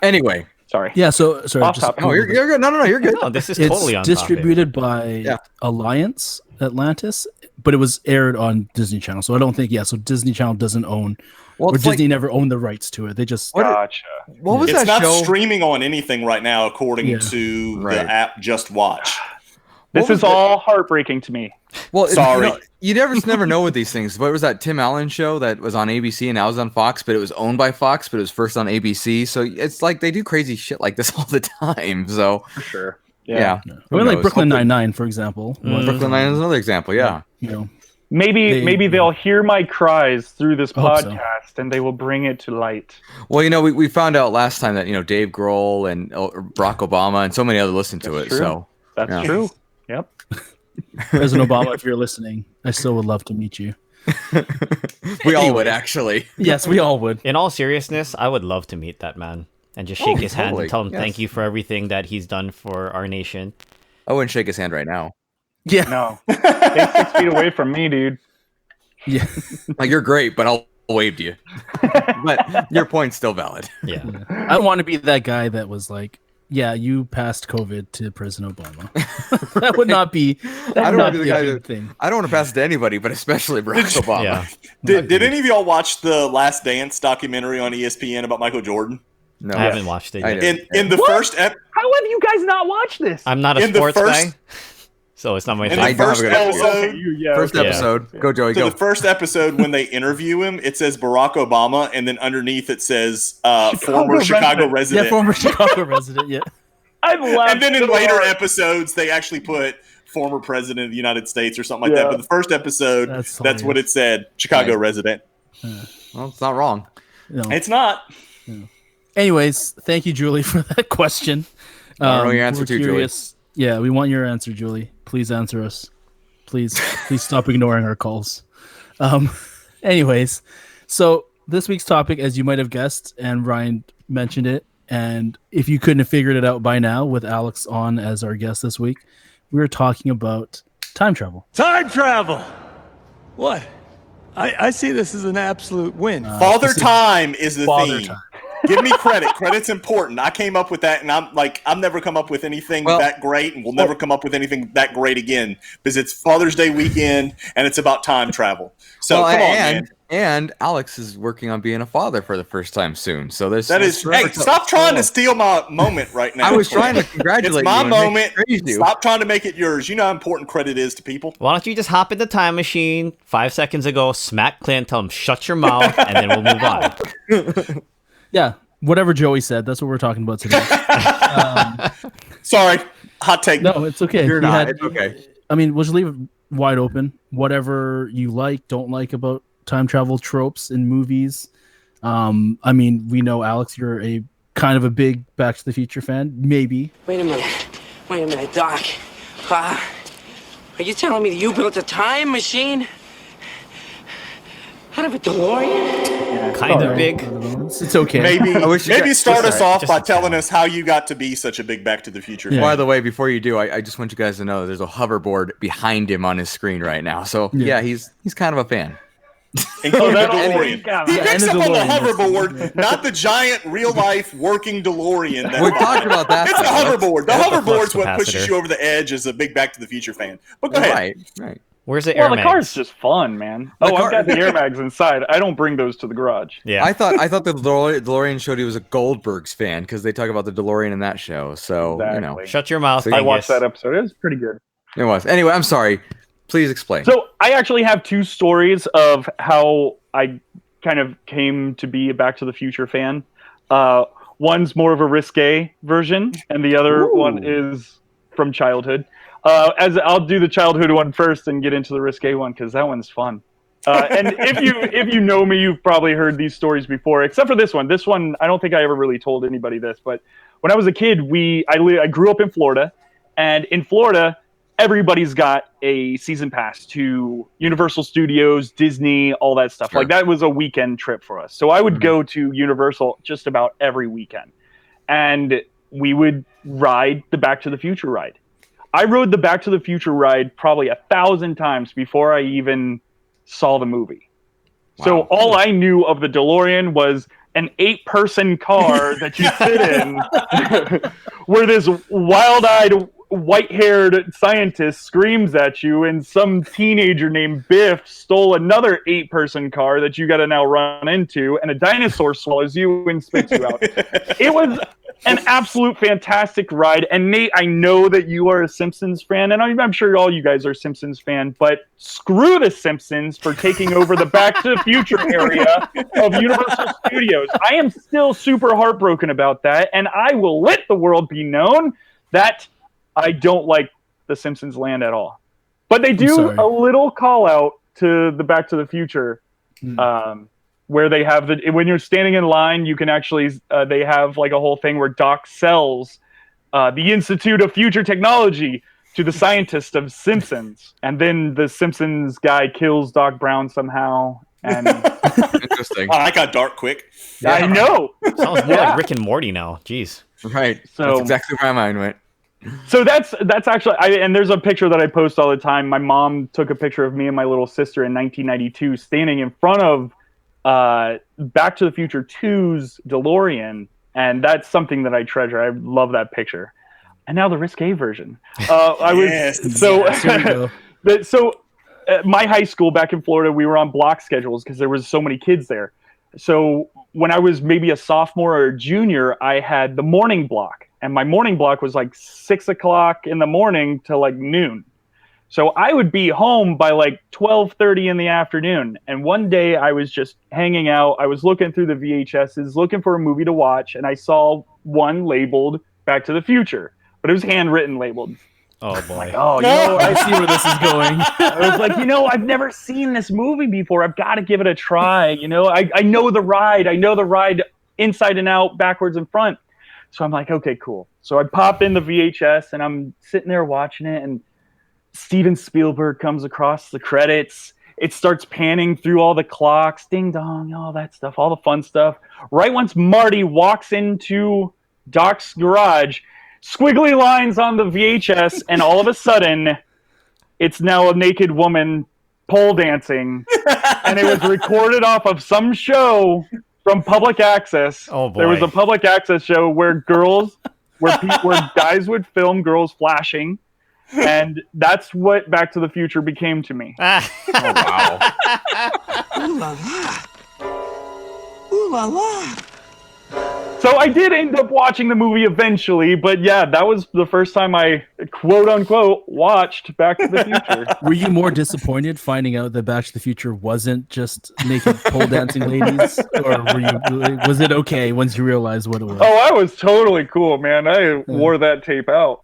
Anyway. Sorry. Yeah, so sorry. Off topic. Oh, you're good. No, you're good. No, this is It's totally on distributed by Alliance Atlantis, but it was aired on Disney Channel. So I don't think so Disney Channel doesn't own or it's Disney never owned the rights to it. They just Gotcha. What was It's that not show? streaming on anything right now, according to Right. the app Just Watch. This is all heartbreaking to me. Well, Sorry. You never know with these things. What was that Tim Allen show that was on ABC and now was on Fox, but it was owned by Fox, but it was first on ABC. So it's like they do crazy shit like this all the time. So For sure. yeah. I mean, like Brooklyn Nine-Nine, for example. Brooklyn Nine-Nine is another example. Yeah. You know, Maybe they'll hear my cries through this I hope so. podcast and they will bring it to light. Well, we found out last time that Dave Grohl and Barack Obama and so many others listened to it. true. So That's yeah. true. Yep. President Obama, if you're listening, I still would love to meet you. We all would actually. Yes, we all would. In all seriousness, I would love to meet that man and just shake his hand totally. and tell him Yes. thank you for everything that he's done for our nation. I wouldn't shake his hand right now. Yeah. No. Stay 6 feet away from me, dude. Yeah. Like you're great, but I'll wave to you. But your point's still valid. Yeah. I don't want to be that guy that was like, yeah, you passed COVID to President Obama. That would not be. I don't want to be the guy good that thing. I don't want to pass it to anybody, but especially Barack Obama. Yeah. Did any of y'all watch the Last Dance documentary on ESPN about Michael Jordan? No, I haven't watched it I yet. did. In the What? first How have you guys not watched this? I'm not a in the sports first- guy, so it's not my in thing. the first don't have a good episode, Okay, First Yeah. episode. Go, Joey. so Go. the first episode when they interview him, it says Barack Obama, and then underneath it says former Chicago resident. resident. Yeah, former Chicago resident. Yeah. I laughed And then in so later hard. episodes, they actually put former president of the United States or something like Yeah. that. But the first episode, That's that's what it said, Chicago Right. resident. Well, it's not wrong. No. It's not. Anyways, thank you, Julie, for that question. I don't know your answer we're too, Julie. curious. Yeah, we want your answer, Julie. Please answer us. Please stop ignoring our calls. Anyways, so this week's topic, as you might have guessed, and Ryan mentioned it, and if you couldn't have figured it out by now, with Alex on as our guest this week, we were talking about time travel. Time travel. What? I see this as an absolute win. Father Time is the Father theme. Time. Give me credit. Credit's important. I came up with that, and I've never come up with anything that great, and we'll never come up with anything that great again because it's Father's Day weekend, and it's about time travel. So come on, man. And Alex is working on being a father for the first time soon. So there's That is. Hey, stop trying to steal my moment right now. I was trying to congratulate It's my you and make moment. praise you. Stop trying to make it yours. You know how important credit is to people. Why don't you just hop in the time machine 5 seconds ago, smack Clint, tell him shut your mouth, and then we'll move on. Yeah, whatever Joey said, that's what we're talking about today. Sorry, hot take. No, it's okay. You're You not. had- It's okay. I mean, we'll just leave it wide open. Whatever you like, don't like about time travel tropes in movies. I mean, we know, Alex, you're a kind of a big Back to the Future fan. Maybe. Wait a minute, Doc. Are you telling me that you built a time machine out of a DeLorean? Kind of big. It's okay. Maybe start us off just by a telling us how you got to be such a big Back to the Future fan. By the way, before you do, I just want you guys to know there's a hoverboard behind him on his screen right now. So yeah, he's kind of a fan. Including the that'll DeLorean. count. He Yeah, picks and up the on the DeLorean. hoverboard, not the giant real life working DeLorean. We talked about that. It's the hoverboard. The That's the hoverboard's flux what pushes capacitor. you over the edge as a big Back to the Future fan. But go ahead. Right. Where's the Well, Air the car's Mags? just fun, man. The I've car- got the airbags inside. I don't bring those to the garage. Yeah. I thought the DeLorean showed he was a Goldbergs fan because they talk about the DeLorean in that show. So you know, Exactly. Shut your mouth. So I Angus. watched that episode. It was pretty good. it was. Anyway, I'm sorry. Please explain. So I actually have two stories of how I kind of came to be a Back to the Future fan. One's more of a risque version, and the other one is from childhood. As I'll do the childhood one first and get into the risque one because that one's fun. And if you know me, you've probably heard these stories before, except for this one. This one, I don't think I ever really told anybody this, but when I was a kid, I grew up in Florida, and in Florida, everybody's got a season pass to Universal Studios, Disney, all that stuff. Sure. Like that was a weekend trip for us. So I would go to Universal just about every weekend, and we would ride the Back to the Future ride. I rode the Back to the Future ride probably 1,000 times before I even saw the movie. Wow. So all I knew of the DeLorean was an 8-person car that you sit in where this wild-eyed, white-haired scientist screams at you, and some teenager named Biff stole another 8-person car that you got to now run into, and a dinosaur swallows you and spits you out. It was an absolute fantastic ride. And Nate, I know that you are a Simpsons fan, and I'm sure all you guys are Simpsons fan, but screw the Simpsons for taking over the Back to the Future area of Universal Studios. I am still super heartbroken about that, and I will let the world be known that I don't like the Simpsons land at all. But they do a little call out to the Back to the Future, where they have when you're standing in line, you can actually they have like a whole thing where Doc sells the Institute of Future Technology to the scientist of Simpsons, and then the Simpsons guy kills Doc Brown somehow. And interesting. Oh, I got dark quick. Yeah. I know. Sounds more like Rick and Morty now. Jeez. Right. So that's exactly where my mind went. So that's actually, and there's a picture that I post all the time. My mom took a picture of me and my little sister in 1992 standing in front of Back to the Future 2's DeLorean, and that's something that I treasure. I love that picture. And now the risque version. My high school back in Florida, we were on block schedules because there was so many kids there. So when I was maybe a sophomore or a junior, I had the morning block, and my morning block was like 6 o'clock in the morning to like noon. So I would be home by like 12:30 in the afternoon. And one day I was just hanging out. I was looking through the VHSs, looking for a movie to watch, and I saw one labeled Back to the Future, but it was handwritten labeled. Oh boy! Like, I see where this is going. I was like, I've never seen this movie before. I've got to give it a try. I know the ride. I know the ride inside and out, backwards and front. So I'm like, okay, cool. So I pop in the VHS and I'm sitting there watching it, and Steven Spielberg comes across the credits. It starts panning through all the clocks, ding dong, all that stuff, all the fun stuff. Right once Marty walks into Doc's garage, squiggly lines on the VHS, and all of a sudden, it's now a naked woman pole dancing, and it was recorded off of some show from Public Access. Oh boy! There was a Public Access show where where guys would film girls flashing. And that's what Back to the Future became to me. Oh, wow. Ooh la la. Ooh la la. So I did end up watching the movie eventually, but yeah, that was the first time I, quote unquote, watched Back to the Future. Were you more disappointed finding out that Back to the Future wasn't just naked pole dancing ladies, or was it okay once you realized what it was? Oh, I was totally cool, man. I wore that tape out.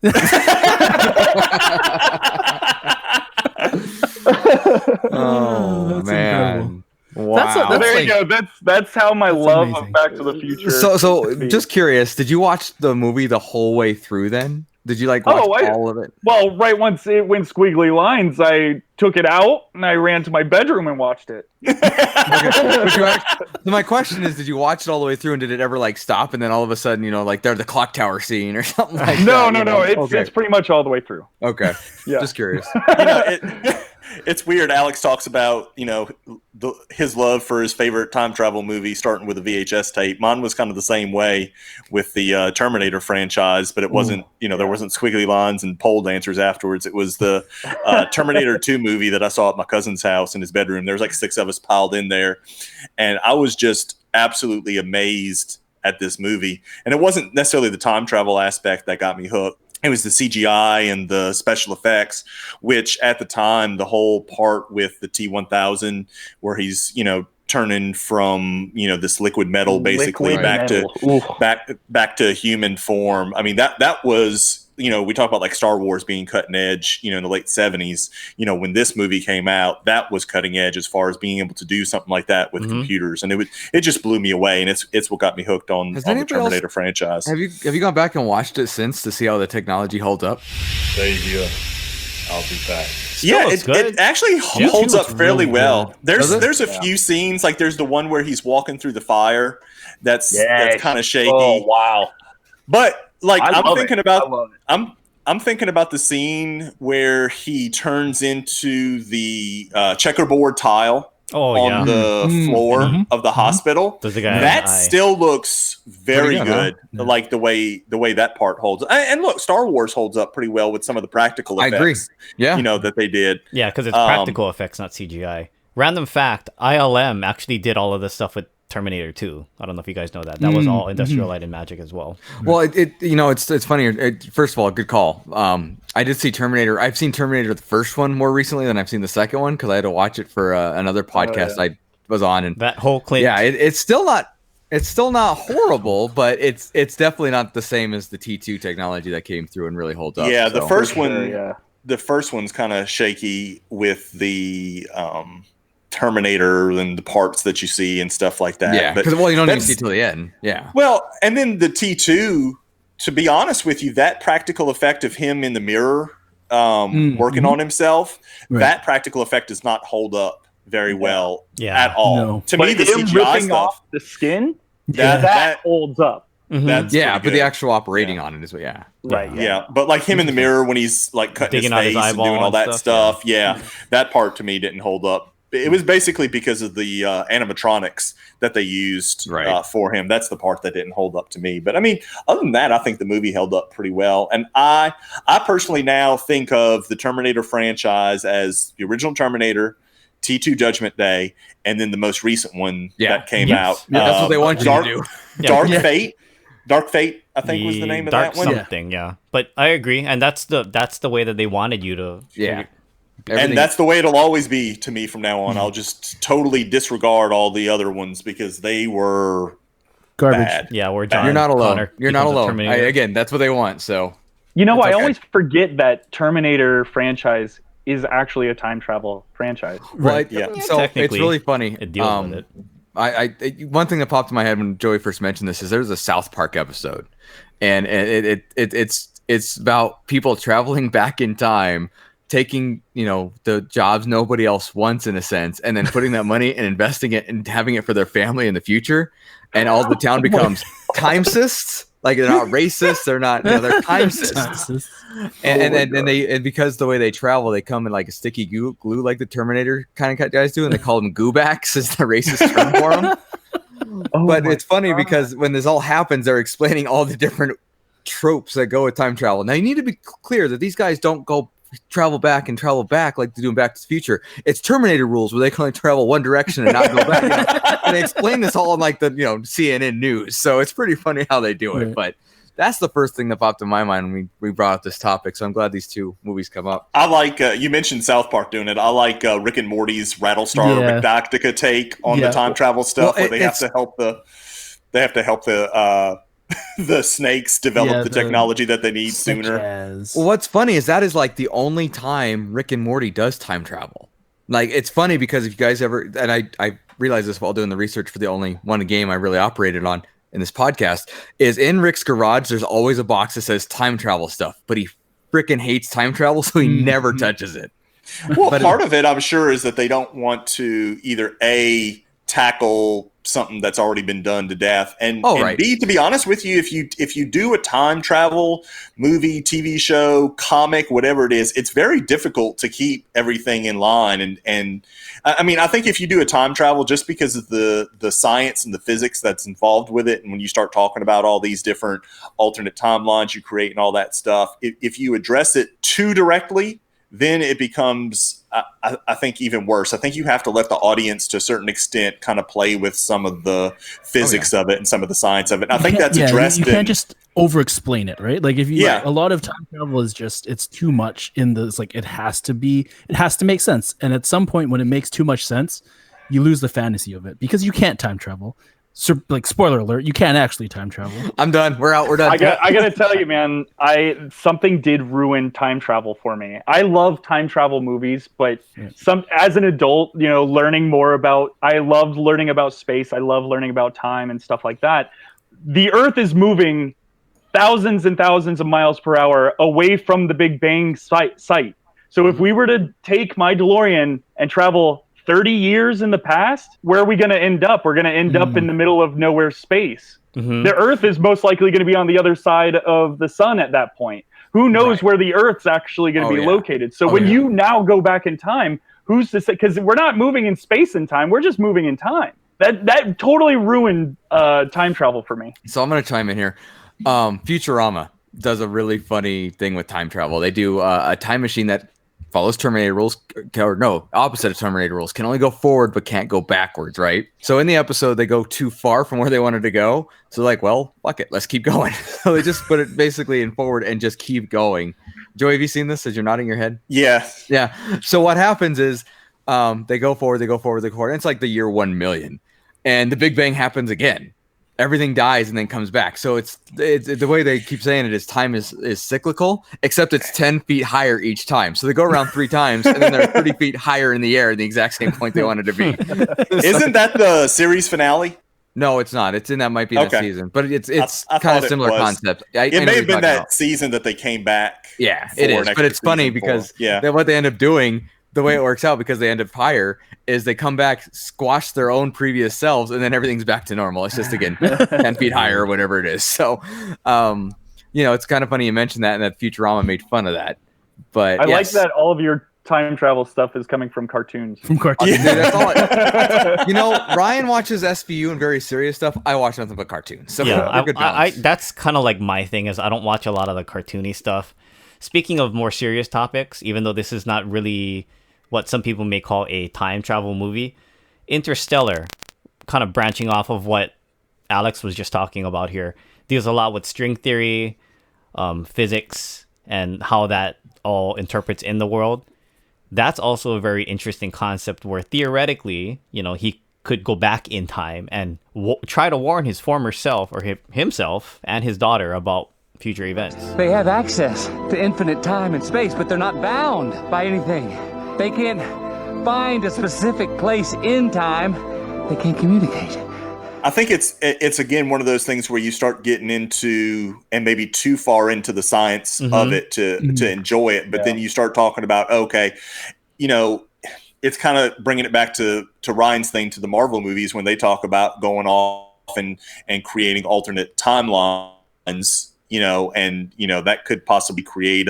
Oh, man. Incredible. Wow. There you go. That's how my love amazing. of Back to the Future. So just curious, did you watch the movie the whole way through then? Did you watch all of it? Well, right once it went squiggly lines, I took it out and I ran to my bedroom and watched it. So my question is, did you watch it all the way through, and did it ever stop and then all of a sudden, there's the clock tower scene or something like that? No. It's pretty much all the way through. Okay. Yeah. Just curious. It's weird. Alex talks about, his love for his favorite time travel movie starting with a VHS tape. Mine was kind of the same way with the Terminator franchise, but it wasn't, there wasn't squiggly lines and pole dancers afterwards. It was the Terminator 2 movie that I saw at my cousin's house in his bedroom. There was like 6 of us piled in there, and I was just absolutely amazed at this movie. And it wasn't necessarily the time travel aspect that got me hooked. It was the CGI and the special effects, which at the time, the whole part with the T-1000 where he's, turning from, this liquid metal basically back to human form. I mean, that was we talk about like Star Wars being cutting edge, in the late 70s. When this movie came out, that was cutting edge as far as being able to do something like that with computers, and it just blew me away, and it's what got me hooked on the Terminator franchise. Have you gone back and watched it since to see how the technology holds up? Savior, I'll be back. Yeah, it actually holds up fairly well. There's a few scenes, like there's the one where he's walking through the fire. That's kind of shaky. Oh wow! But like I'm thinking about the scene where he turns into the checkerboard tile on the floor of the hospital. That still looks very good. Huh? Like the way that part holds. And look, Star Wars holds up pretty well with some of the practical effects. I agree. Yeah, that they did. Yeah, because it's practical effects, not CGI. Random fact: ILM actually did all of this stuff with Terminator 2. I don't know if you guys know that. That was all Industrial Light and Magic as well. Well, it's funny. First of all, good call. I did see Terminator. I've seen Terminator the first one more recently than I've seen the second one because I had to watch it for another podcast I was on. And that whole clip. Yeah, it's still not horrible, but it's definitely not the same as the T2 technology that came through and really holds up. Yeah, the first one. The first one's kind of shaky with the Terminator and the parts that you see and stuff like that. Yeah, because you don't even see till the end. Yeah. Well, and then the T2, to be honest with you, that practical effect of him in the mirror working on himself, that practical effect does not hold up very well at all. No. To me, the CGI stuff, off the skin, that holds up. That's but the actual operating on it is right. Yeah, but like him in the mirror when he's like cutting his face and doing all that stuff, that part to me didn't hold up. It was basically because of the animatronics that they used for him. That's the part that didn't hold up to me. But I mean, other than that, I think the movie held up pretty well. And I personally now think of the Terminator franchise as the original Terminator, T2 Judgment Day, and then the most recent one that came out. Yeah, that's what they want you to do. Dark Fate, I think was the name of that one. Something, But I agree, and that's the way that they wanted you to. And that's the way it'll always be to me from now on. I'll just totally disregard all the other ones because they were garbage. Bad. Yeah, you're not alone. You're not alone. Again, that's what they want. So I always forget that Terminator franchise is actually a time travel franchise. Right. So it's really funny. It deals with it. One thing that popped in my head when Joey first mentioned this is there's a South Park episode, and it's about people traveling back in time, taking the jobs nobody else wants in a sense, and then putting that money and investing it and having it for their family in the future, and all the town becomes time-cists. Like they're not racist, they're not they're time-cists. and because the way they travel, they come in like a sticky glue like the Terminator kind of guys do, and they call them goobacks is the racist term for them. But it's funny because when this all happens, they're explaining all the different tropes that go with time travel. Now you need to be clear that these guys don't go travel back like they do in Back to the Future. It's Terminator rules where they can only travel one direction and not go back. And they explain this all in like the CNN news. So it's pretty funny how they do it. But that's the first thing that popped in my mind when we brought up this topic. So I'm glad these two movies come up. I like you mentioned South Park doing it. I like Rick and Morty's Rattlestar Redactica take on the time travel stuff, where they have to help the snakes develop the technology that they need sooner. Well, what's funny is that is like the only time Rick and Morty does time travel. Like, it's funny because if you guys ever, and I realized this while doing the research for the only one game I really operated on in this podcast, is in Rick's garage, there's always a box that says time travel stuff, but he freaking hates time travel, so he never touches it. Well, part of it, I'm sure, is that they don't want to either tackle something that's already been done to death, and B, to be honest with you, if you do a time travel movie, TV show, comic, whatever it is, it's very difficult to keep everything in line. And I mean, I think if you do a time travel, just because of the science and the physics that's involved with it, and when you start talking about all these different alternate timelines you create and all that stuff, if you address it too directly, then it becomes, I think, even worse. I think you have to let the audience, to a certain extent, kind of play with some of the physics of it and some of the science of it. And I think that's addressed. You can't just over-explain it, right? Like, if you, a lot of time travel is just, it's too much in the, it's like, it has to make sense. And at some point when it makes too much sense, you lose the fantasy of it because you can't time travel. like spoiler alert, you can't actually time travel. I'm done. We're out. We're done. I gotta tell you, man, something did ruin time travel for me. I love time travel movies, but as an adult, learning more about, I loved learning about space. I love learning about time and stuff like that. The Earth is moving thousands and thousands of miles per hour away from the Big Bang site. So if we were to take my DeLorean and travel 30 years in the past, where are we going to end up? We're going to end up in the middle of nowhere space. The Earth is most likely going to be on the other side of the sun at that point. Who knows where the Earth's actually going to be located? So when you now go back in time, who's to say? Because we're not moving in space and time, we're just moving in time. That totally ruined time travel for me. So I'm going to chime in here. Futurama does a really funny thing with time travel. They do a time machine that follows Terminator rules, or no, opposite of Terminator rules, can only go forward but can't go backwards, right? So in the episode, they go too far from where they wanted to go. So like, well, fuck it, let's keep going. So they just put it basically in forward and just keep going. Joey, have you seen this as you're nodding your head? Yeah. Yeah. So what happens is they go forward. And it's like the year 1 million. And the Big Bang happens again. Everything dies and then comes back. So it's the way they keep saying it is time is cyclical, except it's 10 feet higher each time. So they go around 3 times and then they're 30 feet higher in the air at the exact same point they wanted to be. Isn't that the series finale? No, it's not. It's in that might be that season, but it's kind of similar concept. It may have been that season that they came back. Yeah, it is. But it's funny because what they end up doing, the way it works out, because they end up higher, is they come back, squash their own previous selves, and then everything's back to normal. It's just, again, 10 feet higher or whatever it is. So, it's kind of funny you mentioned that, and that Futurama made fun of that. But I like that all of your time travel stuff is coming from cartoons. From cartoons. Yeah. That's all Ryan watches SVU and very serious stuff. I watch nothing but cartoons. So I that's kind of like my thing, is I don't watch a lot of the cartoony stuff. Speaking of more serious topics, even though this is not really what some people may call a time travel movie, Interstellar, kind of branching off of what Alex was just talking about here, deals a lot with string theory, physics, and how that all interprets in the world. That's also a very interesting concept where theoretically, he could go back in time and try to warn his former self, or himself and his daughter, about future events. They have access to infinite time and space, but they're not bound by anything. They can't find a specific place in time. They can't communicate. I think it's again one of those things where you start getting into, and maybe too far into the science of it to enjoy it, but then you start talking about, okay, it's kind of bringing it back to Ryan's thing, to the Marvel movies, when they talk about going off and creating alternate timelines. That could possibly create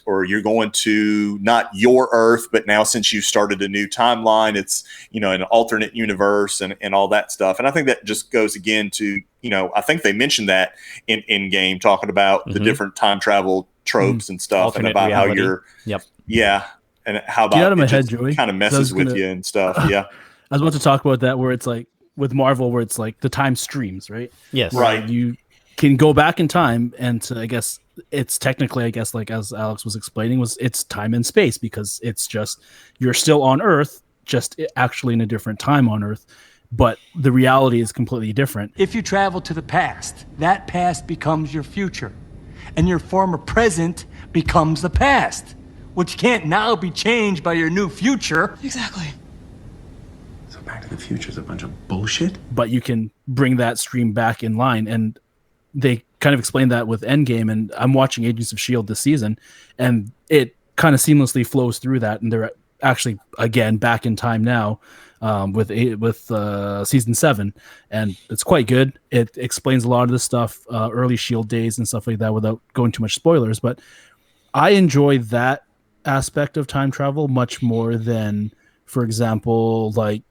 or you're going to not your Earth, but now since you started a new timeline, it's, an alternate universe and all that stuff. And I think that just goes again to, I think they mentioned that in game, talking about the different time travel tropes and stuff, alternate and about reality. How you're, and how about get out of my it head, Joey. Kind of messes with you and stuff. Yeah. I was about to talk about that, where it's like with Marvel, where it's like the time streams, right? Yes. Right. You can go back in time, and I guess it's technically, like as Alex was explaining, it's time and space, because it's just you're still on Earth, just actually in a different time on Earth, but the reality is completely different. If you travel to the past, that past becomes your future, and your former present becomes the past, which can't now be changed by your new future. Exactly. So Back to the Future is a bunch of bullshit? But you can bring that stream back in line, and they kind of explained that with Endgame, and I'm watching Agents of S.H.I.E.L.D. this season, and it kind of seamlessly flows through that, and they're actually, again, back in time now with season 7, and it's quite good. It explains a lot of this stuff, early S.H.I.E.L.D. days and stuff like that, without going too much spoilers, but I enjoy that aspect of time travel much more than, for example, like,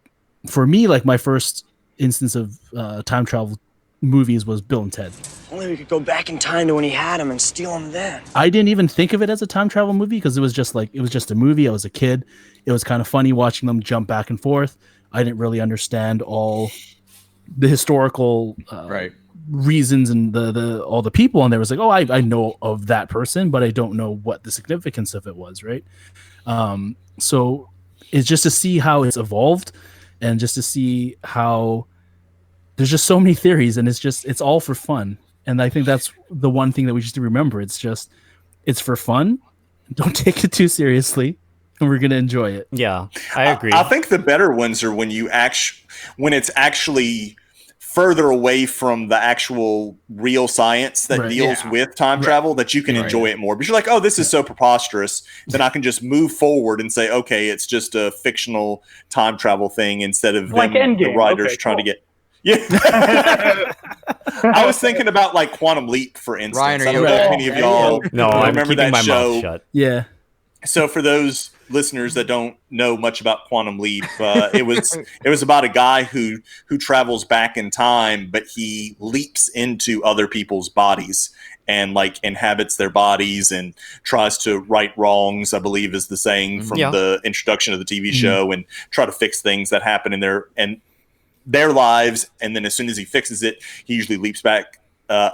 for me, like, my first instance of time travel movies was Bill and Ted. Only we could go back in time to when he had him and steal him then. I didn't even think of it as a time travel movie, because it was just a movie. I was a kid. It was kind of funny watching them jump back and forth. I didn't really understand all the historical reasons and the all the people. And there was like, oh, I know of that person, but I don't know what the significance of it was, right? So it's just to see how it's evolved, and just to see how there's just so many theories, and it's all for fun. And I think that's the one thing that we just remember. It's for fun. Don't take it too seriously, and we're gonna enjoy it. Yeah, I agree. I think the better ones are when it's actually further away from the actual real science that deals with time travel, that you can enjoy it more. Because you're like, oh, this is so preposterous, then I can just move forward and say, okay, it's just a fictional time travel thing instead of like the writers trying to get. Yeah. I was thinking about like Quantum Leap, for instance. Ryan, I don't know if any of y'all remember that show. Shut. Yeah. So for those listeners that don't know much about Quantum Leap, it was about a guy who travels back in time, but he leaps into other people's bodies and like inhabits their bodies and tries to right wrongs, I believe is the saying from the introduction of the TV show, and try to fix things that happen in their lives. And then as soon as he fixes it, he usually leaps back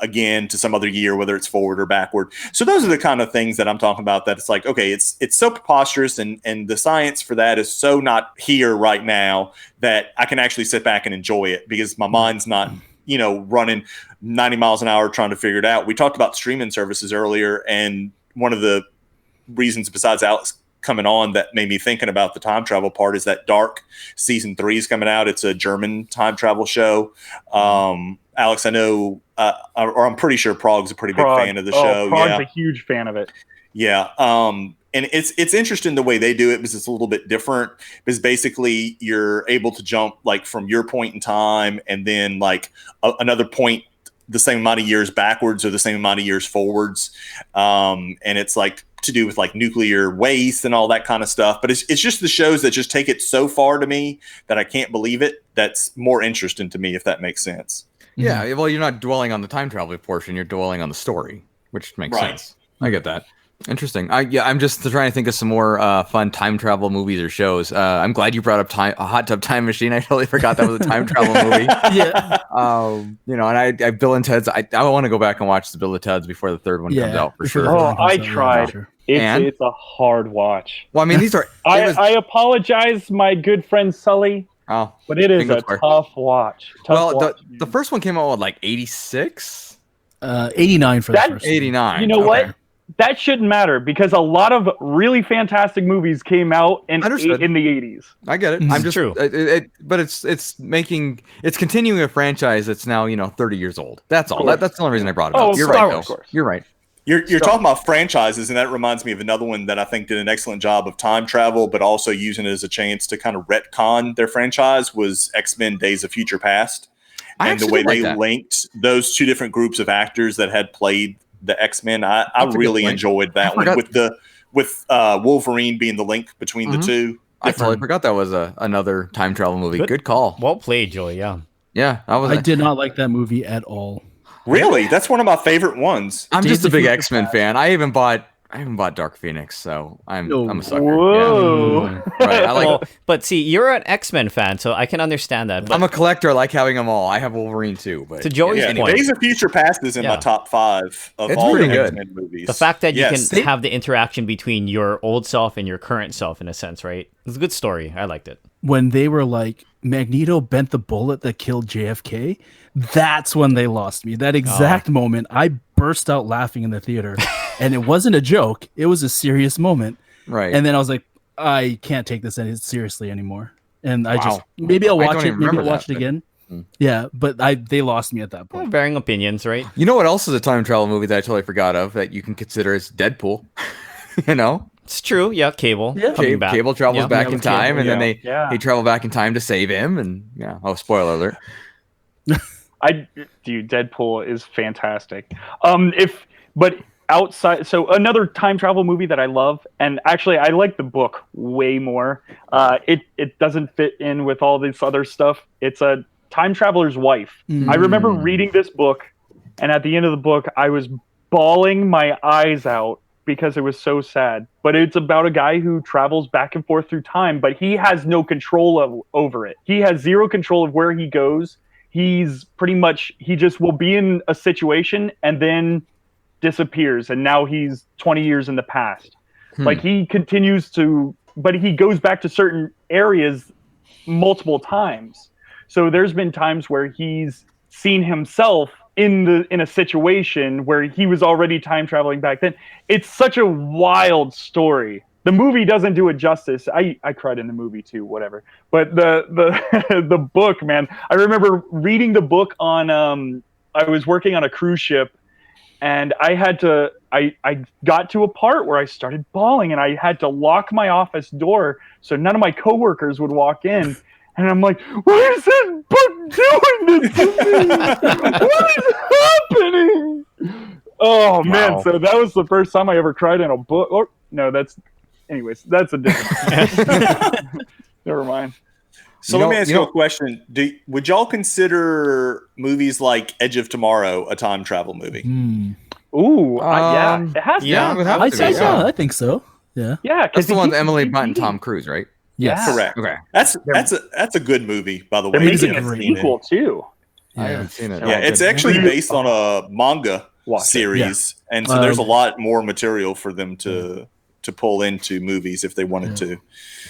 again to some other year, whether it's forward or backward. So those are the kind of things that I'm talking about, that it's like, okay, it's so preposterous and the science for that is so not here right now that I can actually sit back and enjoy it because my mind's not, running 90 miles an hour trying to figure it out. We talked about streaming services earlier, and one of the reasons besides Alex coming on that made me thinking about the time travel part is that Dark season 3 is coming out. It's a German time travel show. Alex, I know, or I'm pretty sure Prague's a pretty big fan of the show. Prague's a huge fan of it. Yeah. And it's interesting the way they do it because it's a little bit different, because basically you're able to jump like from your point in time and then like another point the same amount of years backwards or the same amount of years forwards. And it's like to do with like nuclear waste and all that kind of stuff. But it's just the shows that just take it so far to me that I can't believe it. That's more interesting to me, if that makes sense. Yeah, well, you're not dwelling on the time travel portion. You're dwelling on the story, which makes sense. I get that. Interesting. I'm just trying to think of some more fun time travel movies or shows. I'm glad you brought up a Hot Tub Time Machine. I totally forgot that was a time travel movie. Yeah. And I Bill and Ted's. I want to go back and watch the Bill and Ted's before the third one comes out for sure. Oh, I tried. It's a hard watch. Well, I mean, these are. I apologize, my good friend Sully. Oh, but it is a tough watch. The first one came out with like 86, 89 for the first. 89. You know what? That shouldn't matter because a lot of really fantastic movies came out in the 80s. I get it. I'm just true. But it's continuing a franchise that's now 30 years old. That's all. That's the only reason I brought it up. You're right. Of course. You're right. You're talking about franchises, and that reminds me of another one that I think did an excellent job of time travel, but also using it as a chance to kind of retcon their franchise, was X-Men Days of Future Past. And the way they linked those two different groups of actors that had played the X-Men, I really enjoyed that one with Wolverine being the link between the two. I totally forgot that was another time travel movie. Good call. Well played, Joey. Yeah. Yeah. I did not like that movie at all. Really? That's one of my favorite ones. I'm just a big X-Men fan. I even bought Dark Phoenix, so I'm a sucker. Whoa. Yeah. Right. But see, you're an X-Men fan, so I can understand that. But I'm a collector. I like having them all. I have Wolverine too. But to Joey's point, Days of Future Past is in my top 5 of all the X-Men movies. The fact that you can have the interaction between your old self and your current self, in a sense, right? It's a good story. I liked it. When they were like, Magneto bent the bullet that killed JFK, that's when they lost me. That exact moment, I burst out laughing in the theater. And it wasn't a joke. It was a serious moment. Right. And then I was like, I can't take this seriously anymore. And maybe I'll watch it. Maybe I'll watch it again. Yeah, but they lost me at that point. Varying opinions, right? You know what else is a time travel movie that I totally forgot of that you can consider as Deadpool? It's true. Yeah, Cable. Yeah. Cable travels back in time, and then they travel back in time to save him. And spoiler alert. Deadpool is fantastic. Outside, so another time travel movie that I love, and actually I like the book way more. It doesn't fit in with all this other stuff. It's a Time Traveler's Wife. I remember reading this book, and at the end of the book, I was bawling my eyes out because it was so sad. But it's about a guy who travels back and forth through time, but he has no control over it. He has zero control of where he goes. He just will be in a situation and then disappears, and now he's 20 years in the past. Like he continues to, but he goes back to certain areas multiple times. So there's been times where he's seen himself in a situation where he was already time traveling back then. It's such a wild story. The movie doesn't do it justice. I cried in the movie too, whatever. But the book, man, I remember reading the book on I was working on a cruise ship, and I got to a part where I started bawling, and I had to lock my office door so none of my coworkers would walk in. And I'm like, why is this book doing this to me? What is happening? Oh, man. So that was the first time I ever cried in a book. Or, no, anyways, that's a different. Never mind. So let me ask you a question. Would y'all consider movies like Edge of Tomorrow a time travel movie? Ooh, yeah. It has to. Yeah, I think so. Yeah. Yeah. That's the one with Emily Blunt and Tom Cruise, right? Yes. Correct. Okay. That's a good movie, by the way. They're making a sequel too. I haven't seen it. Yeah, it's actually based on a manga series, and so there's a lot more material for them to pull into movies if they wanted to.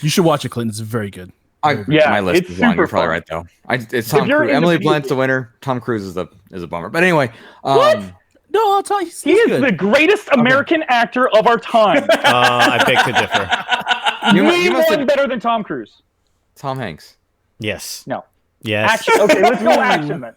You should watch it, Clinton. It's very good. My list is long. You're probably right, though. It's Tom Cruise. Emily Blunt's the winner. Tom Cruise is a bummer. But anyway, what? No, I'll tell you. He is the greatest American actor of our time. I beg to differ. You must have better than Tom Cruise. Tom Hanks. Yes. No. Yes. Action. Okay, let's go action then.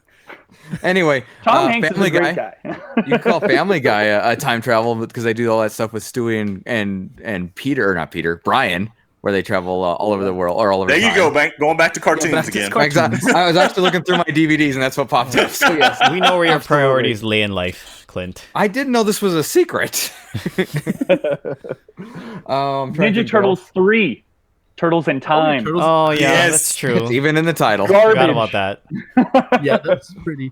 Anyway, Tom Hanks Family is a great guy. You can call Family Guy a time travel because they do all that stuff with Stewie and Peter, or not Peter, Brian, where they travel all over the world or all over. There you go, going back to cartoons again. Exactly. I was actually looking through my DVDs, and that's what popped up. So yes, we know where your priorities lay in life, Clint. I didn't know this was a secret. Ninja Turtles 3. Turtles in Time. Oh yeah, that's true. It's even in the title. Garbage. Forgot about that. Yeah, that's pretty.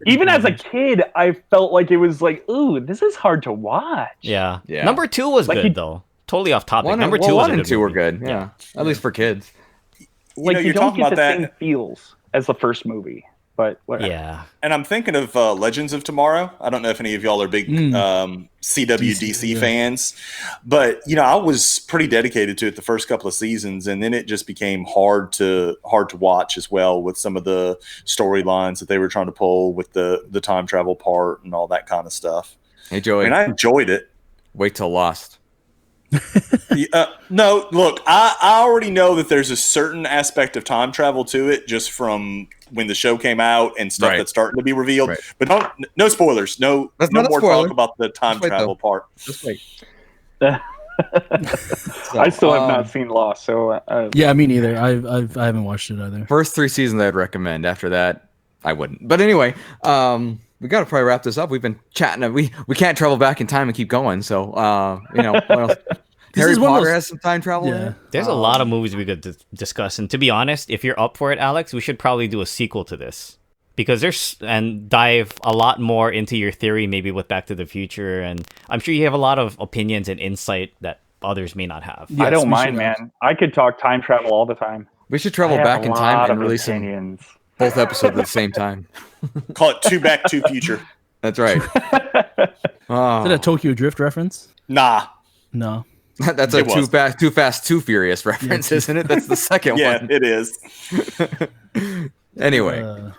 Even as a kid, I felt like it was like, ooh, this is hard to watch. Yeah. Number 2 was good though. Totally off topic. Number 2 1 and 2 were good. Yeah, at least for kids. You don't get the same feels as the first movie, but whatever. Yeah. And I'm thinking of Legends of Tomorrow. I don't know if any of y'all are big CWDC fans, but I was pretty dedicated to it the first couple of seasons, and then it just became hard to watch as well with some of the storylines that they were trying to pull with the time travel part and all that kind of stuff. Hey Joey, I enjoyed it. Wait till Lost. No, look, I already know that there's a certain aspect of time travel to it just from when the show came out and stuff that's starting to be revealed. Right. But no spoilers. No more talk about the time travel part. Just wait. I still have not seen Lost, so yeah, me neither. I haven't watched it either. First 3 seasons I'd recommend. After that, I wouldn't. But anyway, we got to probably wrap this up. We've been chatting. We can't travel back in time and keep going. So what else? Harry Potter has some time travel. Yeah. There's a lot of movies we could discuss, and to be honest, if you're up for it, Alex, we should probably do a sequel to this because and dive a lot more into your theory, maybe with Back to the Future, and I'm sure you have a lot of opinions and insight that others may not have. Yes, I don't mind, man. I could talk time travel all the time. We should travel back in time and release both episodes at the same time. Call it 2 Back, 2 Future. That's right. Is that a Tokyo Drift reference? Nah. No. That's a Too Fast, Too Furious reference, isn't it? That's the second one. Yeah, it is. Anyway, I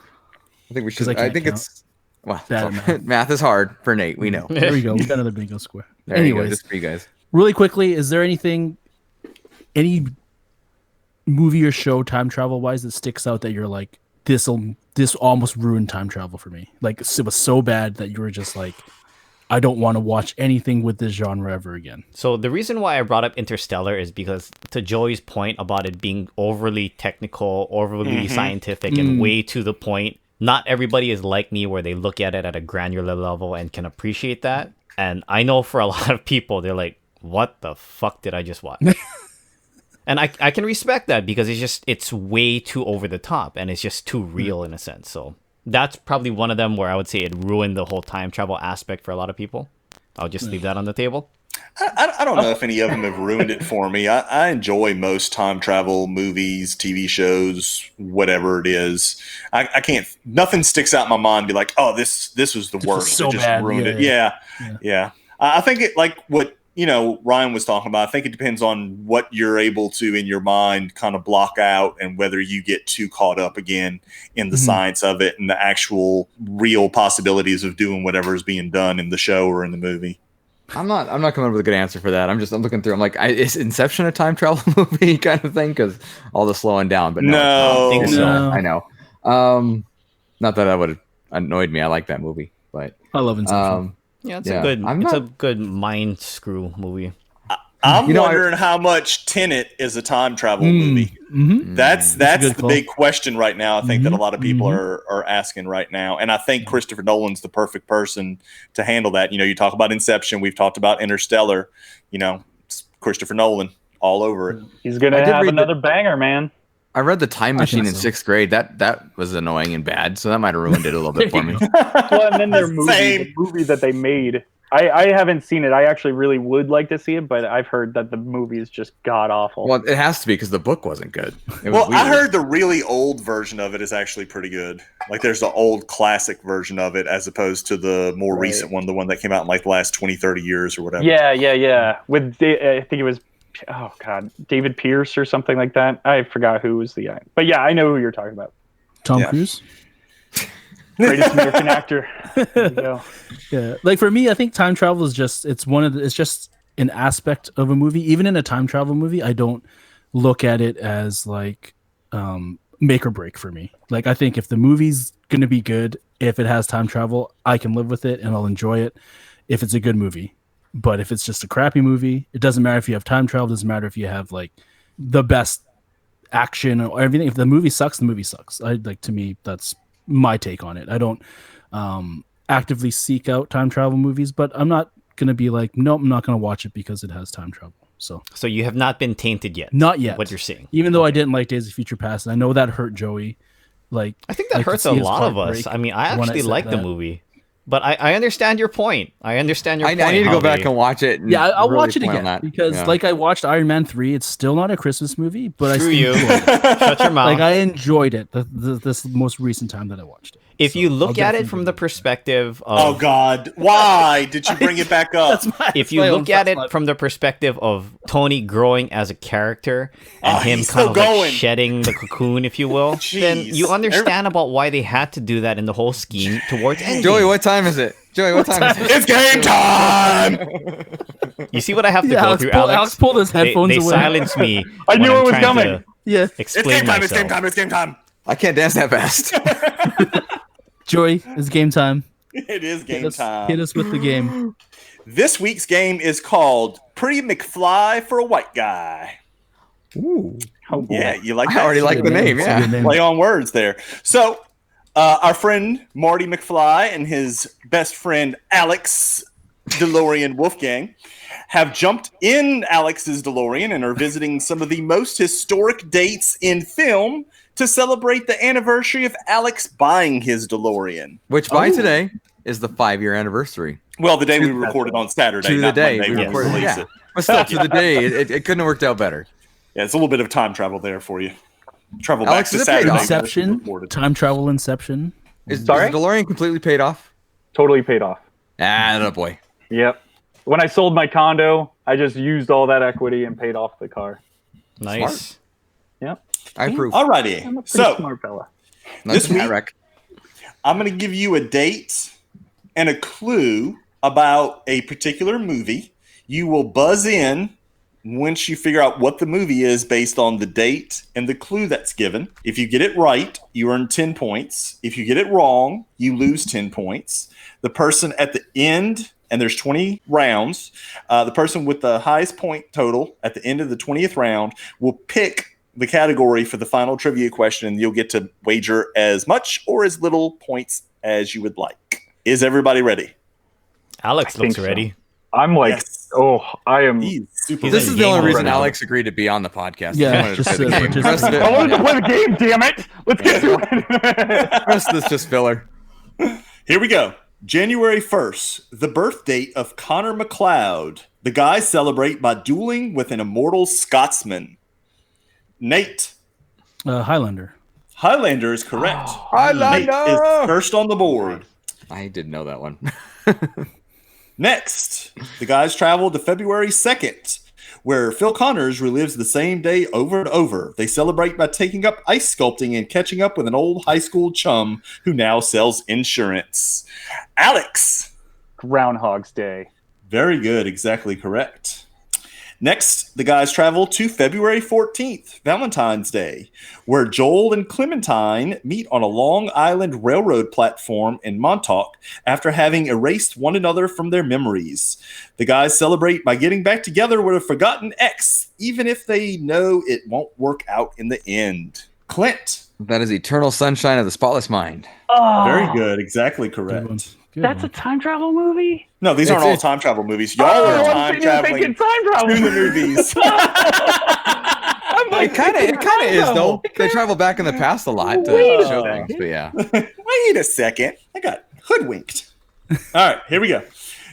think we should. I think it's math is hard for Nate. We know. There we go. We got another bingo square. Anyways, this for you guys. Really quickly, is there any movie or show time travel wise that sticks out that you're like, this almost ruined time travel for me? Like it was so bad that you were just like, I don't want to watch anything with this genre ever again. So the reason why I brought up Interstellar is because, to Joey's point about it being overly technical, overly scientific, and way to the point, not everybody is like me where they look at it at a granular level and can appreciate that. And I know for a lot of people, they're like, what the fuck did I just watch? And I can respect that because it's way too over the top and it's just too real in a sense. So that's probably one of them where I would say it ruined the whole time travel aspect for a lot of people. I'll just leave that on the table. I don't know if any of them have ruined it for me. I enjoy most time travel movies, TV shows, whatever it is. I can't. Nothing sticks out in my mind. Be like, oh, this was the worst. So it just bad. ruined it. Yeah. I think it like what Ryan was talking about, I think it depends on what you're able to, in your mind, kind of block out and whether you get too caught up again in the science of it and the actual real possibilities of doing whatever is being done in the show or in the movie. I'm not coming up with a good answer for that. I'm looking through. I'm like, is Inception a time travel movie kind of thing? Because all the slowing down, but no, I think so. I know. Not that would have annoyed me. I like that movie, but I love Inception. It's a good mind screw movie. I'm wondering how much Tenet is a time travel movie. Mm-hmm. That's the big question right now. I think that a lot of people are asking right now, and I think Christopher Nolan's the perfect person to handle that. You talk about Inception, we've talked about Interstellar. It's Christopher Nolan all over it. He's gonna have another banger, man. I read The Time Machine in 6th grade. That was annoying and bad, so that might have ruined it a little bit for me. Well, and then their movie that they made. I haven't seen it. I actually really would like to see it, but I've heard that the movie is just god awful. Well, it has to be because the book wasn't good. I heard the really old version of it is actually pretty good. Like there's the old classic version of it as opposed to the more recent one, the one that came out in like the last 20, 30 years or whatever. Yeah. With I think it was, David Pierce or something like that. I forgot who was the guy. But yeah, I know who you're talking about. Tom Cruise? Greatest American actor. There you go. Yeah, like for me, I think time travel is just it's just an aspect of a movie. Even in a time travel movie, I don't look at it as like make or break for me. Like I think if the movie's gonna be good, if it has time travel, I can live with it and I'll enjoy it if it's a good movie. But if it's just a crappy movie, it doesn't matter if you have time travel, it doesn't matter if you have like the best action or everything. If the movie sucks, the movie sucks. To me, that's my take on it. I don't actively seek out time travel movies, but I'm not gonna be like, nope, I'm not gonna watch it because it has time travel. So you have not been tainted yet. Not yet. What you're seeing, even though I didn't like Days of Future Past, and I know that hurt Joey. Like I think that hurts a lot of us. I mean, I actually like the movie. But I understand your point. I need to go back and watch it. Yeah, I'll watch it again because, like, I watched Iron Man 3. It's still not a Christmas movie, but I still enjoyed it. Shut your mouth. Like, I enjoyed it this most recent time that I watched it. If you look at it from the perspective of... Oh, God. Why did you bring it back up? If you look at it from the perspective of Tony growing as a character and him kind of like shedding the cocoon, if you will, then you understand about why they had to do that in the whole scheme towards ending. Joey, what time is it? It's game time! You see what I have to go through, Alex? Alex pulled his headphones they away. silence me. I knew it was coming. Yeah. It's game time, it's game time. I can't dance that fast. Joey, it's game time. It is game time. Hit us with the game. This week's game is called Pretty McFly for a White Guy. Ooh. Oh, yeah, you like that? I already like the name, yeah. Play on words there. So, our friend Marty McFly and his best friend Alex Delorean Wolfgang have jumped in Alex's DeLorean and are visiting some of the most historic dates in film to celebrate the anniversary of Alex buying his DeLorean. Which by today is the 5-year anniversary. Well, the day we recorded on Saturday, to the not day Monday we recorded. Yeah. But still, to the day, it couldn't have worked out better. Yeah, it's a little bit of time travel there for you. Travel Alex, back to Saturday. Inception, time travel Inception. Is the DeLorean completely paid off? Totally paid off. Ah, boy. Yep. When I sold my condo, I just used all that equity and paid off the car. Nice. Smart. Yep. I approve. Alrighty. I'm a pretty smart fella. This week, I'm going to give you a date and a clue about a particular movie. You will buzz in once you figure out what the movie is based on the date and the clue that's given. If you get it right, you earn 10 points. If you get it wrong, you lose 10 points. The person at the end, and there's 20 rounds, the person with the highest point total at the end of the 20th round will pick the category for the final trivia question, and you'll get to wager as much or as little points as you would like. Is everybody ready? Alex looks ready. I'm like, I am. This is the only reason Alex agreed to be on the podcast. Yeah, I wanted to play the game, damn it. Let's get to it. The rest of this just filler. Here we go. January 1st, the birth date of Connor McLeod. The guys celebrate by dueling with an immortal Scotsman. Nate. Highlander. Highlander is correct. Highlander Nate is first on the board. I didn't know that one. Next, the guys travel to February 2nd, where Phil Connors relives the same day over and over. They celebrate by taking up ice sculpting and catching up with an old high school chum who now sells insurance. Alex. Groundhog's Day. Very good. Exactly correct. Next, the guys travel to February 14th, Valentine's Day, where Joel and Clementine meet on a Long Island Railroad platform in Montauk after having erased one another from their memories. The guys celebrate by getting back together with a forgotten ex, even if they know it won't work out in the end. Clint. That is Eternal Sunshine of the Spotless Mind. Oh, very good. Exactly correct. That's a time travel movie? No, these aren't all time travel movies. Y'all are time traveling to the movies. It kind of is, though. They travel back in the past a lot to show things, but yeah. Wait a second. I got hoodwinked. All right, here we go.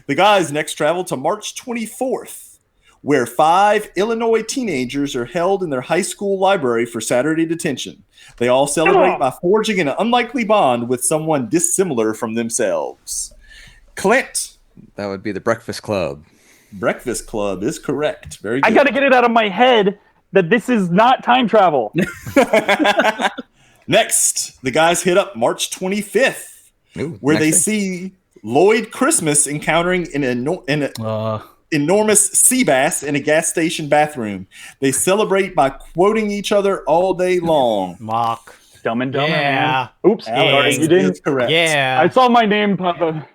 The guys next travel to March 24th, where 5 Illinois teenagers are held in their high school library for Saturday detention. They all celebrate by forging an unlikely bond with someone dissimilar from themselves. Clint. That would be the Breakfast Club. Breakfast Club is correct. Very good. I got to get it out of my head that this is not time travel. Next, the guys hit up March 25th, where they see Lloyd Christmas encountering an enormous sea bass in a gas station bathroom. They celebrate by quoting each other all day long. Mock. Dumb and Dumber. Yeah. Oops. Sorry, you didn't. Correct. Yeah. I saw my name pop up.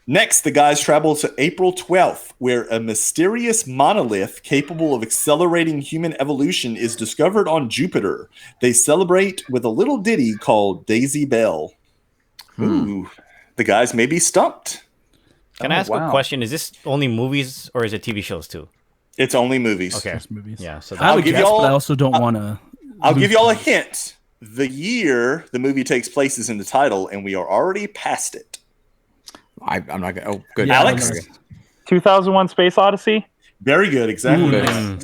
Next, the guys travel to April 12th, where a mysterious monolith capable of accelerating human evolution is discovered on Jupiter. They celebrate with a little ditty called Daisy Bell. Ooh, the guys may be stumped. Can I ask a question? Is this only movies or is it TV shows too? It's only movies. Okay. Just movies. Yeah. So I would guess, but I also don't want to. I'll give you all a hint. The year the movie takes place is in the title, and we are already past it. I'm not going to. Oh, good. Yeah, Alex? 2001 Space Odyssey. Very good. Exactly. I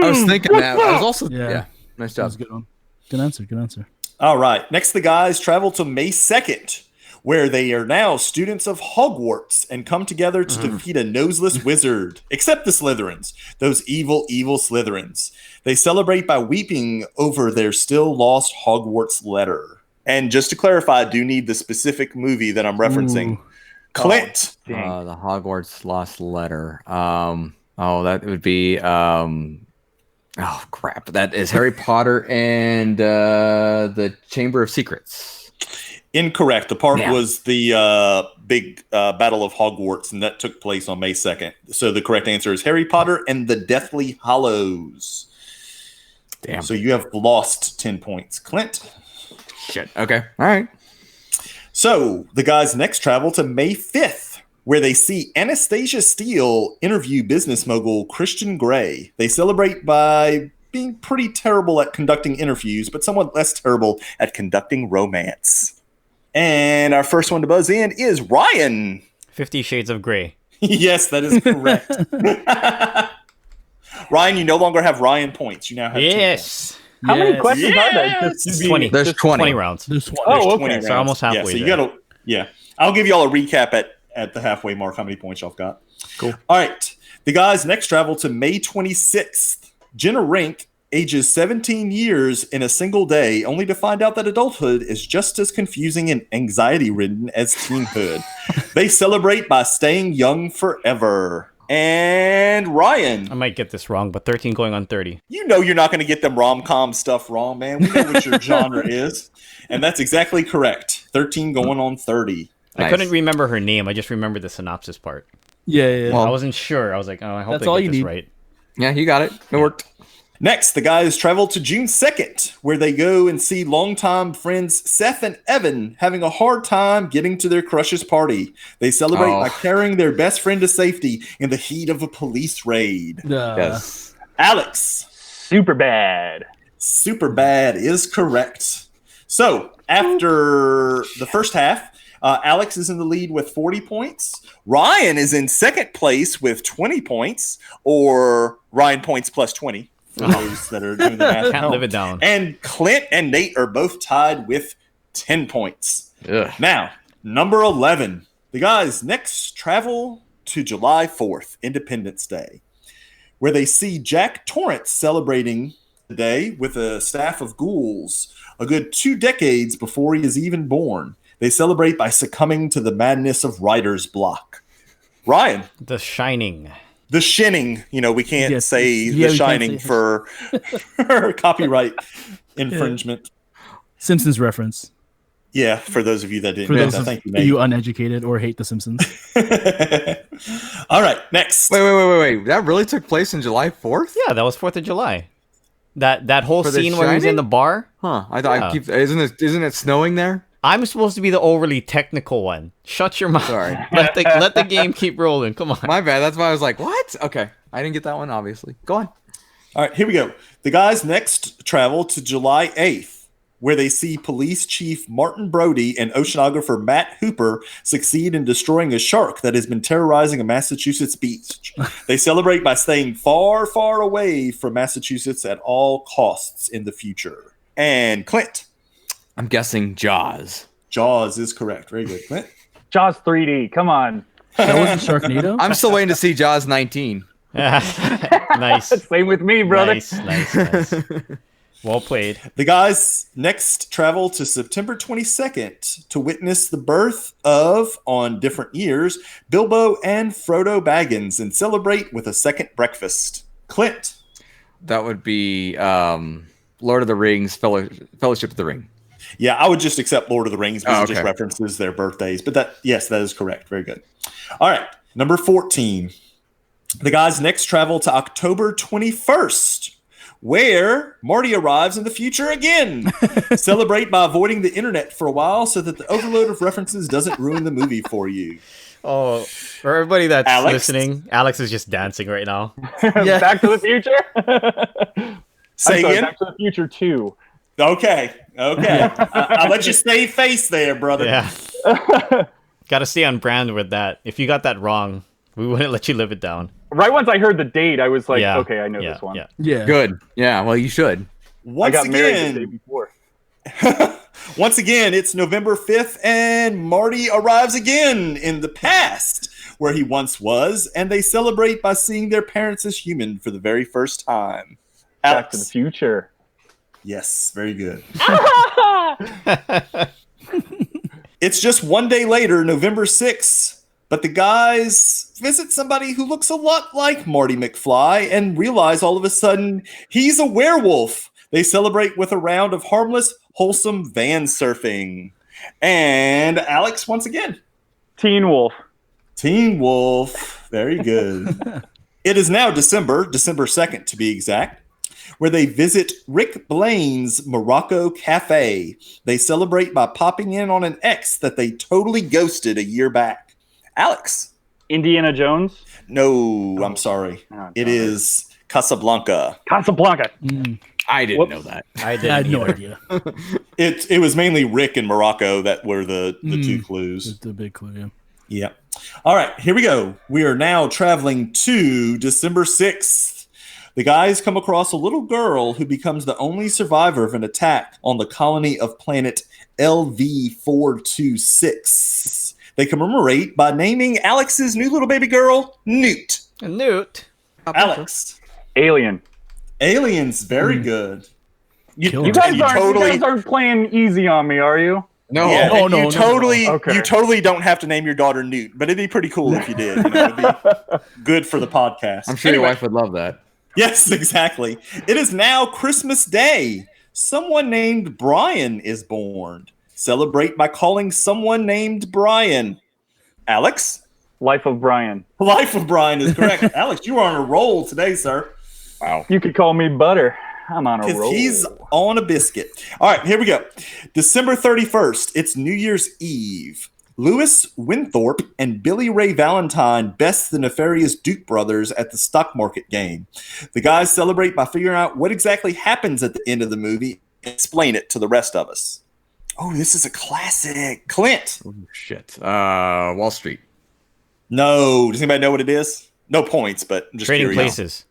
was thinking that. I was also. Yeah. Nice job. That was a good one. Good answer. Good answer. All right. Next, the guys travel to May 2nd, where they are now students of Hogwarts and come together to defeat a noseless wizard, except the Slytherins, those evil, evil Slytherins. They celebrate by weeping over their still lost Hogwarts letter. And just to clarify, I do need the specific movie that I'm referencing. Clint. The Hogwarts lost letter. That would be. Oh crap! That is Harry Potter and the Chamber of Secrets. Incorrect. The part was the big Battle of Hogwarts, and that took place on May 2nd. So the correct answer is Harry Potter and the Deathly Hallows. Damn. So you have lost 10 points. Clint. Shit. Okay. All right. So the guys next travel to May 5th, where they see Anastasia Steele interview business mogul Christian Grey. They celebrate by being pretty terrible at conducting interviews, but somewhat less terrible at conducting romance. And our first one to buzz in is Ryan. 50 Shades of Grey. Yes, that is correct. Ryan, you no longer have Ryan points. You now have 2 points. How many questions are there? 20. There's 20 rounds. There's 20. Oh, okay. 20 rounds. So almost halfway Yeah, so you there. gotta, I'll give you all a recap at the halfway mark, how many points y'all got. Cool. All right. The guys next travel to May 26th. Jenna Rink ages 17 years in a single day, only to find out that adulthood is just as confusing and anxiety-ridden as teenhood. They celebrate by staying young forever. And Ryan. I might get this wrong, but 13 going on 30. You know you're not going to get them rom-com stuff wrong, man. We know what your genre is. And that's exactly correct. 13 going on 30. I couldn't remember her name. I just remembered the synopsis part. Yeah. Well, I wasn't sure. I was like, oh, I hope That's they all get you this need. right. Yeah, you got it. It worked. Next, the guys travel to June 2nd, where they go and see longtime friends Seth and Evan having a hard time getting to their crush's party. They celebrate by carrying their best friend to safety in the heat of a police raid. Yes. Alex. Superbad. Superbad is correct. So, after the first half, Alex is in the lead with 40 points. Ryan is in second place with 20 points, or Ryan points plus 20 for those that are doing the math. Can't live it down. And Clint and Nate are both tied with 10 points. Ugh. Now, Number 11. The guys next travel to July 4th, Independence Day, where they see Jack Torrance celebrating the day with a staff of ghouls a good 2 decades before he is even born. They celebrate by succumbing to the madness of writer's block. Ryan. The Shining. The Shining. We can't say The Shining for copyright infringement. Simpsons reference. Yeah, for those of you that didn't for know those that. Thank you, of you uneducated or hate The Simpsons. All right, next. Wait. That really took place in July 4th? Yeah, that was 4th of July. That whole scene where he's in the bar? Huh. I keep isn't it snowing there? I'm supposed to be the overly technical one. Shut your mouth. Sorry. Let the game keep rolling. Come on. My bad. That's why I was like, what? Okay. I didn't get that one, obviously. Go on. All right, here we go. The guys next travel to July 8th, where they see Police Chief Martin Brody and oceanographer Matt Hooper succeed in destroying a shark that has been terrorizing a Massachusetts beach. They celebrate by staying far, far away from Massachusetts at all costs in the future. And Clint. I'm guessing Jaws. Jaws is correct. Very good, Clint. Jaws 3D. Come on. That wasn't Sharknado? I'm still waiting to see Jaws 19. Nice. Same with me, brother. Nice. Well played. The guys next travel to September 22nd to witness the birth of, on different years, Bilbo and Frodo Baggins and celebrate with a second breakfast. Clint. That would be Lord of the Rings, Fellowship of the Ring. Yeah, I would just accept Lord of the Rings because it just references their birthdays. But that is correct. Very good. All right, number 14. The guys next travel to October 21st, where Marty arrives in the future again. Celebrate by avoiding the internet for a while so that the overload of references doesn't ruin the movie for you. Oh, for everybody that's listening, Alex is just dancing right now. Back to the Future? Say again? Back to the Future 2. Okay. I'll let you stay face there, brother. Yeah. Got to stay on brand with that. If you got that wrong, we wouldn't let you live it down. Right once I heard the date, I was like, okay, I know this one. Yeah. Good. Yeah, well, you should. I got married the day before. Once again, it's November 5th, and Marty arrives again in the past, where he once was, and they celebrate by seeing their parents as human for the very first time. Alex. Back to the Future. Yes, very good. It's just one day later, November 6th, but the guys visit somebody who looks a lot like Marty McFly and realize all of a sudden he's a werewolf. They celebrate with a round of harmless, wholesome van surfing. And Alex, once again. Teen Wolf. Very good. It is now December 2nd to be exact, where they visit Rick Blaine's Morocco Cafe. They celebrate by popping in on an ex that they totally ghosted a year back. Alex. Indiana Jones? No, I'm sorry. It is Casablanca. I didn't know that. I didn't had no idea. It was mainly Rick and Morocco that were the two clues. The big clue, yeah. Yeah. All right, here we go. We are now traveling to December 6th. The guys come across a little girl who becomes the only survivor of an attack on the colony of planet LV-426. They commemorate by naming Alex's new little baby girl Newt. Newt. Alex. Alien's very good. You guys aren't playing easy on me, are you? No. Yeah, no. You totally don't have to name your daughter Newt, but it'd be pretty cool if you did. It'd be good for the podcast. I'm sure your wife would love that. Yes, exactly. It is now Christmas Day. Someone named Brian is born. Celebrate by calling someone named Brian. Alex? Life of Brian. Life of Brian is correct. Alex, you are on a roll today, sir. Wow. You could call me Butter. I'm on a roll. He's on a biscuit. All right, here we go. December 31st. It's New Year's Eve. Lewis Winthorpe and Billy Ray Valentine best the nefarious Duke brothers at the stock market game. The guys celebrate by figuring out what exactly happens at the end of the movie and explain it to the rest of us. Oh, this is a classic. Clint. Oh, shit. Wall Street. No. Does anybody know what it is? No points, but I'm just Trading curious. Places.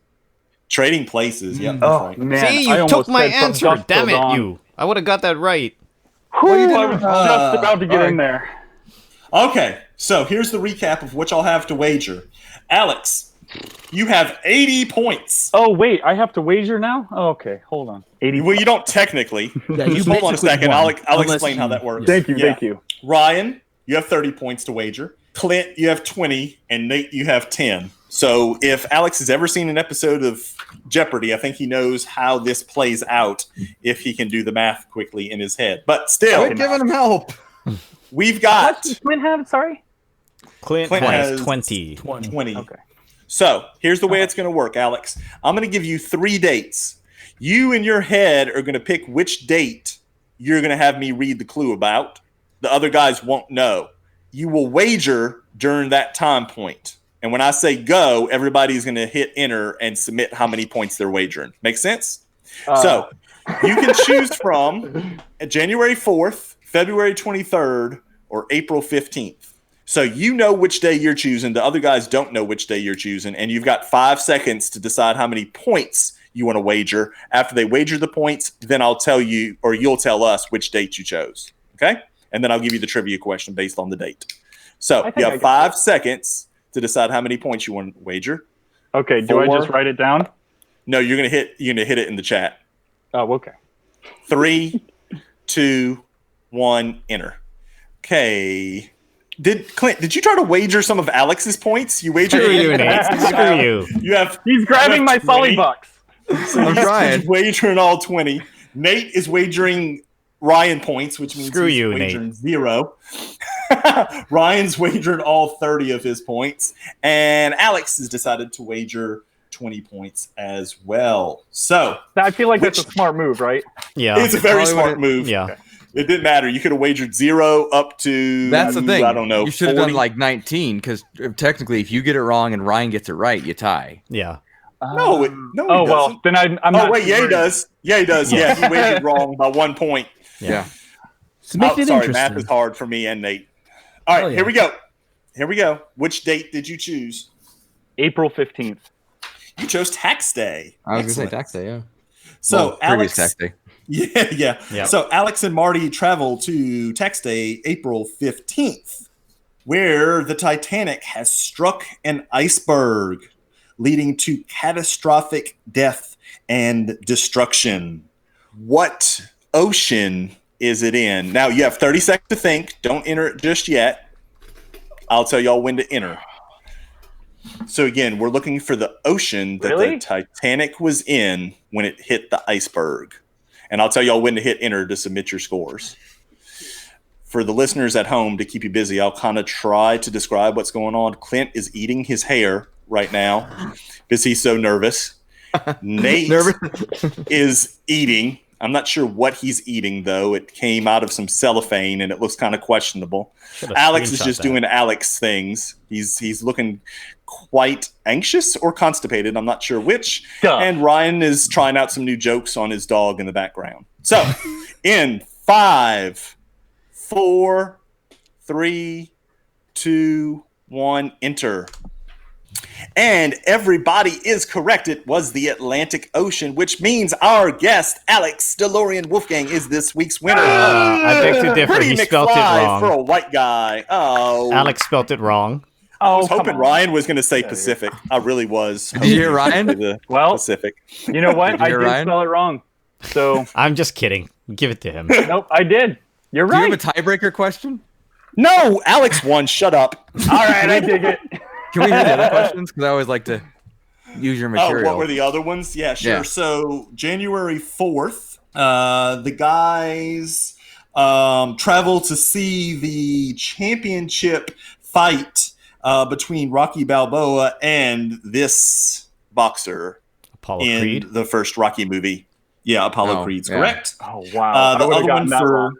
Trading Places. Yep. Oh, right. man. See, you took my answer. Damn it, you. I would have got that right. I was just about to get in there. Okay, so here's the recap of what y'all have to wager. Alex, you have 80 points. Oh, wait, I have to wager now? Oh, okay, hold on. 80. Well, you don't technically. Yeah, you hold on a second. won, I'll explain how that works. Thank you. Ryan, you have 30 points to wager. Clint, you have 20. And Nate, you have 10. So if Alex has ever seen an episode of Jeopardy, I think he knows how this plays out if he can do the math quickly in his head. But still, Quit giving him help. We've got... What does Clint have? Sorry? Clint has 20. 20. Okay. So here's the way it's going to work, Alex. I'm going to give you 3 dates. You in your head are going to pick which date you're going to have me read the clue about. The other guys won't know. You will wager during that time point. And when I say go, everybody's going to hit enter and submit how many points they're wagering. Make sense? So you can choose from January 4th, February 23rd, or April 15th. So you know which day you're choosing. The other guys don't know which day you're choosing. And you've got 5 seconds to decide how many points you want to wager. After they wager the points, then I'll tell you, or you'll tell us which date you chose. Okay? And then I'll give you the trivia question based on the date. So you have 5 seconds to decide how many points you want to wager. Okay, do I just write it down? No, you're gonna hit it in the chat. Oh, okay. 3, 2, 1, enter. Okay. Clint, did you try to wager some of Alex's points? You wagered. Screw you, Nate. Screw you. He's grabbing my Sully bucks. So he's wagering all 20. Nate is wagering Ryan points, which means Screw he's you, wagering Nate. 0. Ryan's wagered all 30 of his points, and Alex has decided to wager 20 points as well. So I feel like that's a smart move, right? Yeah, it's a very smart move. Yeah. Okay. It didn't matter. You could have wagered 0 up to. That's the thing. I don't know. You should have done 40. like 19 because technically, if you get it wrong and Ryan gets it right, you tie. Yeah. No, he well, doesn't. then I'm not. Oh wait, yeah, he does. Yeah, he does. Yeah, he wagered wrong by 1 point. Yeah. So make it sorry, interesting. math is hard for me and Nate. All right, here we go. Here we go. Which date did you choose? April 15th. You chose tax day. I was going to say tax day, yeah. So previous Alex, tax day. Yeah. So Alex and Marty travel to tax day, April 15th, where the Titanic has struck an iceberg, leading to catastrophic death and destruction. What ocean is it in? Now, you have 30 seconds to think. Don't enter it just yet. I'll tell y'all when to enter. So, again, we're looking for the ocean that the Titanic was in when it hit the iceberg. And I'll tell y'all when to hit enter to submit your scores. For the listeners at home, to keep you busy, I'll kind of try to describe what's going on. Clint is eating his hair right now because he's so nervous. Nate is eating. I'm not sure what he's eating, though. It came out of some cellophane, and it looks kind of questionable. Alex is just doing Alex things. He's looking quite anxious or constipated. I'm not sure which. And Ryan is trying out some new jokes on his dog in the background. So, in 5, 4, 3, 2, 1, enter. And everybody is correct. It was the Atlantic Ocean, which means our guest, Alex Delorean Wolfgang, is this week's winner. I beg to differ. Pretty He spelled it McFly wrong. for a white guy. Oh, Alex spelled it wrong. I was hoping Ryan was going to say Pacific. I really was. Did you hear Ryan? Well, Pacific. You know what? I did Ryan? spell it wrong. So I'm just kidding. Give it to him. Nope, I did. You're Do right. you have a tiebreaker question? No, Alex won. Shut up. All right, I dig it. Can we hear the other questions? Because I always like to use your material. Oh, what were the other ones? Yeah, sure. Yeah. So January 4th, the guys travel to see the championship fight between Rocky Balboa and this boxer Apollo in Creed? the first Rocky movie. Yeah, Apollo Creed's correct. Oh wow! The other one for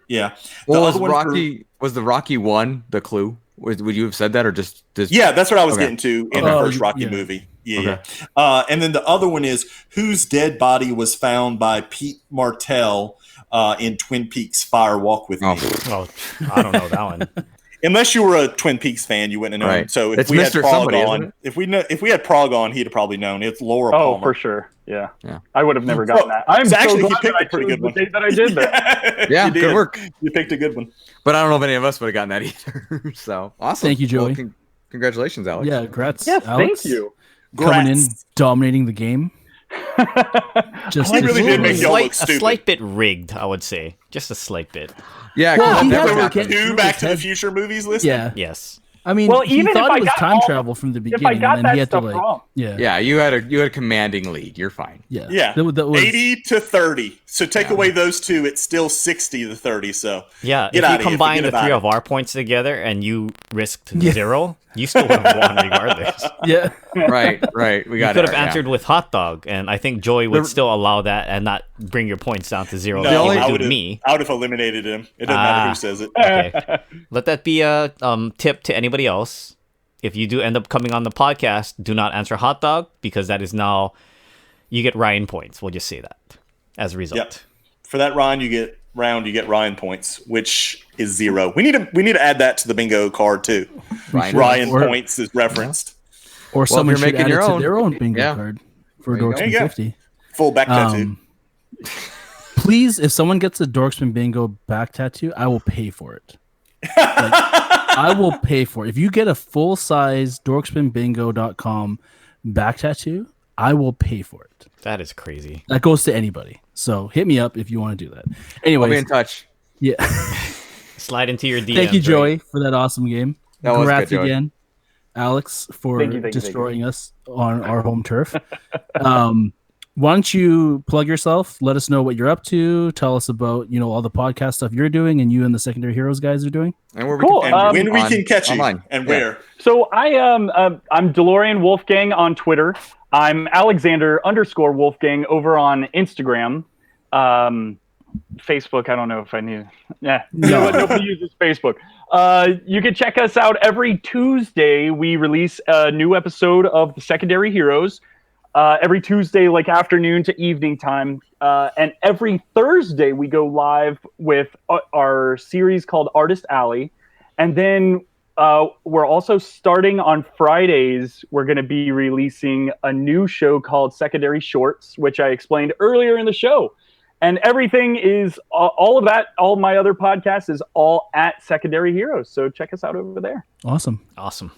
What was Rocky? Was the Rocky one the clue? Would you have said that or just Yeah, that's what I was Okay. getting to in the first Rocky movie. Yeah. And then the other one is whose dead body was found by Pete Martell in Twin Peaks Fire Walk with Me. Oh, I don't know that one. Unless you were a Twin Peaks fan, you wouldn't have known. Right. So if It's we had Mr. Prague somebody, on, isn't it? if we had Prague on, he'd have probably known. It's Laura Palmer. Oh, for sure. Yeah. I would have never gotten that. I'm so actually, glad he picked that a pretty good one. that I did that. Yeah, You did. good work. You picked a good one. But I don't know if any of us would have gotten that either. So awesome. Thank you, Joey. Well, congratulations, Alex. Yeah, congrats. Yes, Alex, thank you. Coming in, dominating the game. He really did make y'all look A stupid. slight bit rigged, I would say. Just a slight bit. Yeah, Well, he never had to happened. get- Two Back to the Future movies listed. Yeah. Yes. I mean, Well, he even thought if I it was got time all- travel from the if I beginning, got and then that he had to stuff like, wrong. Yeah, you had a commanding lead. You're fine. yeah. Yeah. That was, 80 to 30. So take away those two, it's still 60 to 30. So Yeah, Get if outta you here, combine forget the three about of our points together and you risked Yeah. 0, you still would have won regardless. yeah. Right. We You got could it. have answered with hot dog, and I think Joey would still allow that and not bring your points down to 0 no, like I he would would have me. I would have eliminated him. It doesn't matter who says it. Okay. Let that be a tip to anybody else. If you do end up coming on the podcast, do not answer hot dog, because that is now, you get Ryan points. We'll just say that as a result. Yep. For that round, you get Ryan points, which is 0. We need to add that to the bingo card too. Ryan points is referenced. Or someone you're should making add your it to own. their own bingo Yeah. card for There you go. There you go. 50. Full back tattoo. Please, if someone gets a Dorksman bingo back tattoo, I will pay for it. I will pay for it. If you get a full-size dorkspinbingo.com back tattoo, I will pay for it. That is crazy. That goes to anybody. So hit me up if you want to do that. I'll Anyways, be in touch. yeah. Slide into your DMs. Thank you, right? Joey, for that awesome game. That was Congrats good, Joey. again, Alex, for Thank you. destroying us on our home turf. Why don't you plug yourself? Let us know what you're up to. Tell us about all the podcast stuff you're doing and you and the Secondary Heroes guys are doing. And where Cool. we can And when we can catch you online. and Yeah. where. So I'm Delorean Wolfgang on Twitter. I'm Alexander_Wolfgang over on Instagram. Facebook, I don't know if I need. Yeah, nobody uses Facebook. You can check us out every Tuesday. We release a new episode of the Secondary Heroes. Every Tuesday, like afternoon to evening time. And every Thursday, we go live with our series called Artist Alley. And then we're also starting on Fridays. We're going to be releasing a new show called Secondary Shorts, which I explained earlier in the show. And everything is all of that. All my other podcasts is all at Secondary Heroes. So check us out over there. Awesome.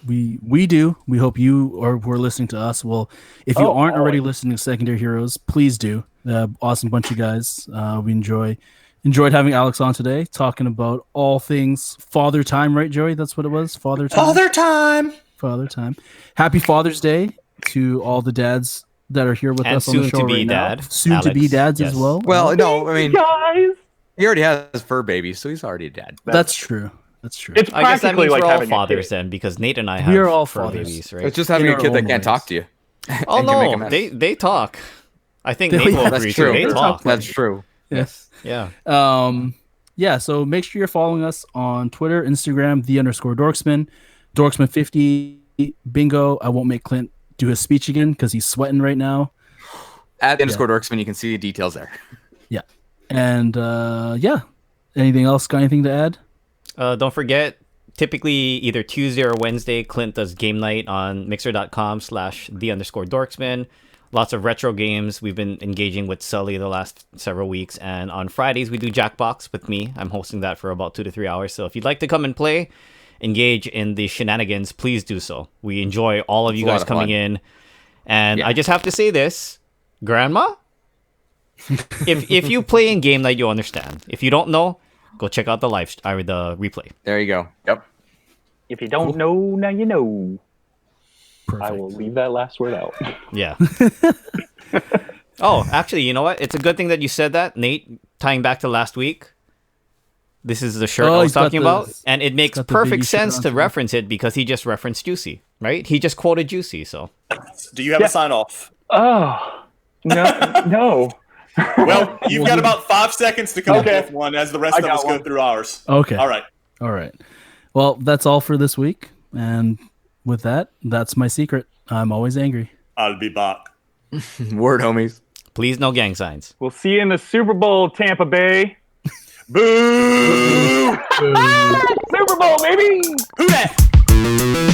We do. We hope you or who are listening to us will. If you aren't already listening to Secondary Heroes, please do. Awesome bunch of guys. We enjoyed having Alex on today, talking about all things Father Time, right, Joey? That's what it was. Father Time. Father Time. Happy Father's Day to all the dads that are here with And us on the show soon-to-be right now. dad, Soon to be Alex. dads Yes. as well. Well, no, I mean, Guys, he already has fur babies, so he's already a dad. That's true. it's I guess that practically means like we're all having a fathers kid. then, because Nate and I have We are all fur fathers. babies, right? It's just having In a our kid that own can't ways. talk to you. Oh and can make a no, mess. they talk. I think They- Nate will That's agree true. too. They talk. That's true. Yes. Yeah. Yeah, so make sure you're following us on Twitter, Instagram, _Dorksman, Dorksman50, bingo. I won't make Clint do his speech again because he's sweating right now. At _Dorksman, you can see the details there. Yeah. And anything else? Got anything to add? Don't forget, typically either Tuesday or Wednesday, Clint does game night on mixer.com/the_Dorksman. Lots of retro games. We've been engaging with Sully the last several weeks. And on Fridays, we do Jackbox with me. I'm hosting that for about 2 to 3 hours. So if you'd like to come and play, engage in the shenanigans, please do so. We enjoy all of you guys coming in. And I just have to say this, Grandma, if you play in game night, you'll understand. If you don't know, go check out the the replay. There you go. Yep. If you don't know, now you know. Perfect. I will leave that last word out. Yeah. Oh, actually, you know what? It's a good thing that you said that, Nate, tying back to last week. This is the shirt I was he's got talking about. And it makes got the baby perfect shirt sense on to too. reference it because he just referenced Juicy, right? He just quoted Juicy, so. Do you have a sign off? Oh, no. Well, you've got about 5 seconds to come Okay. up with one as the rest of us go through ours. Okay. All right. All right. Well, that's all for this week. And with that, that's my secret. I'm always angry. I'll be back. Word, homies. Please, no gang signs. We'll see you in the Super Bowl, Tampa Bay. Boo! Super Bowl, baby! Who that?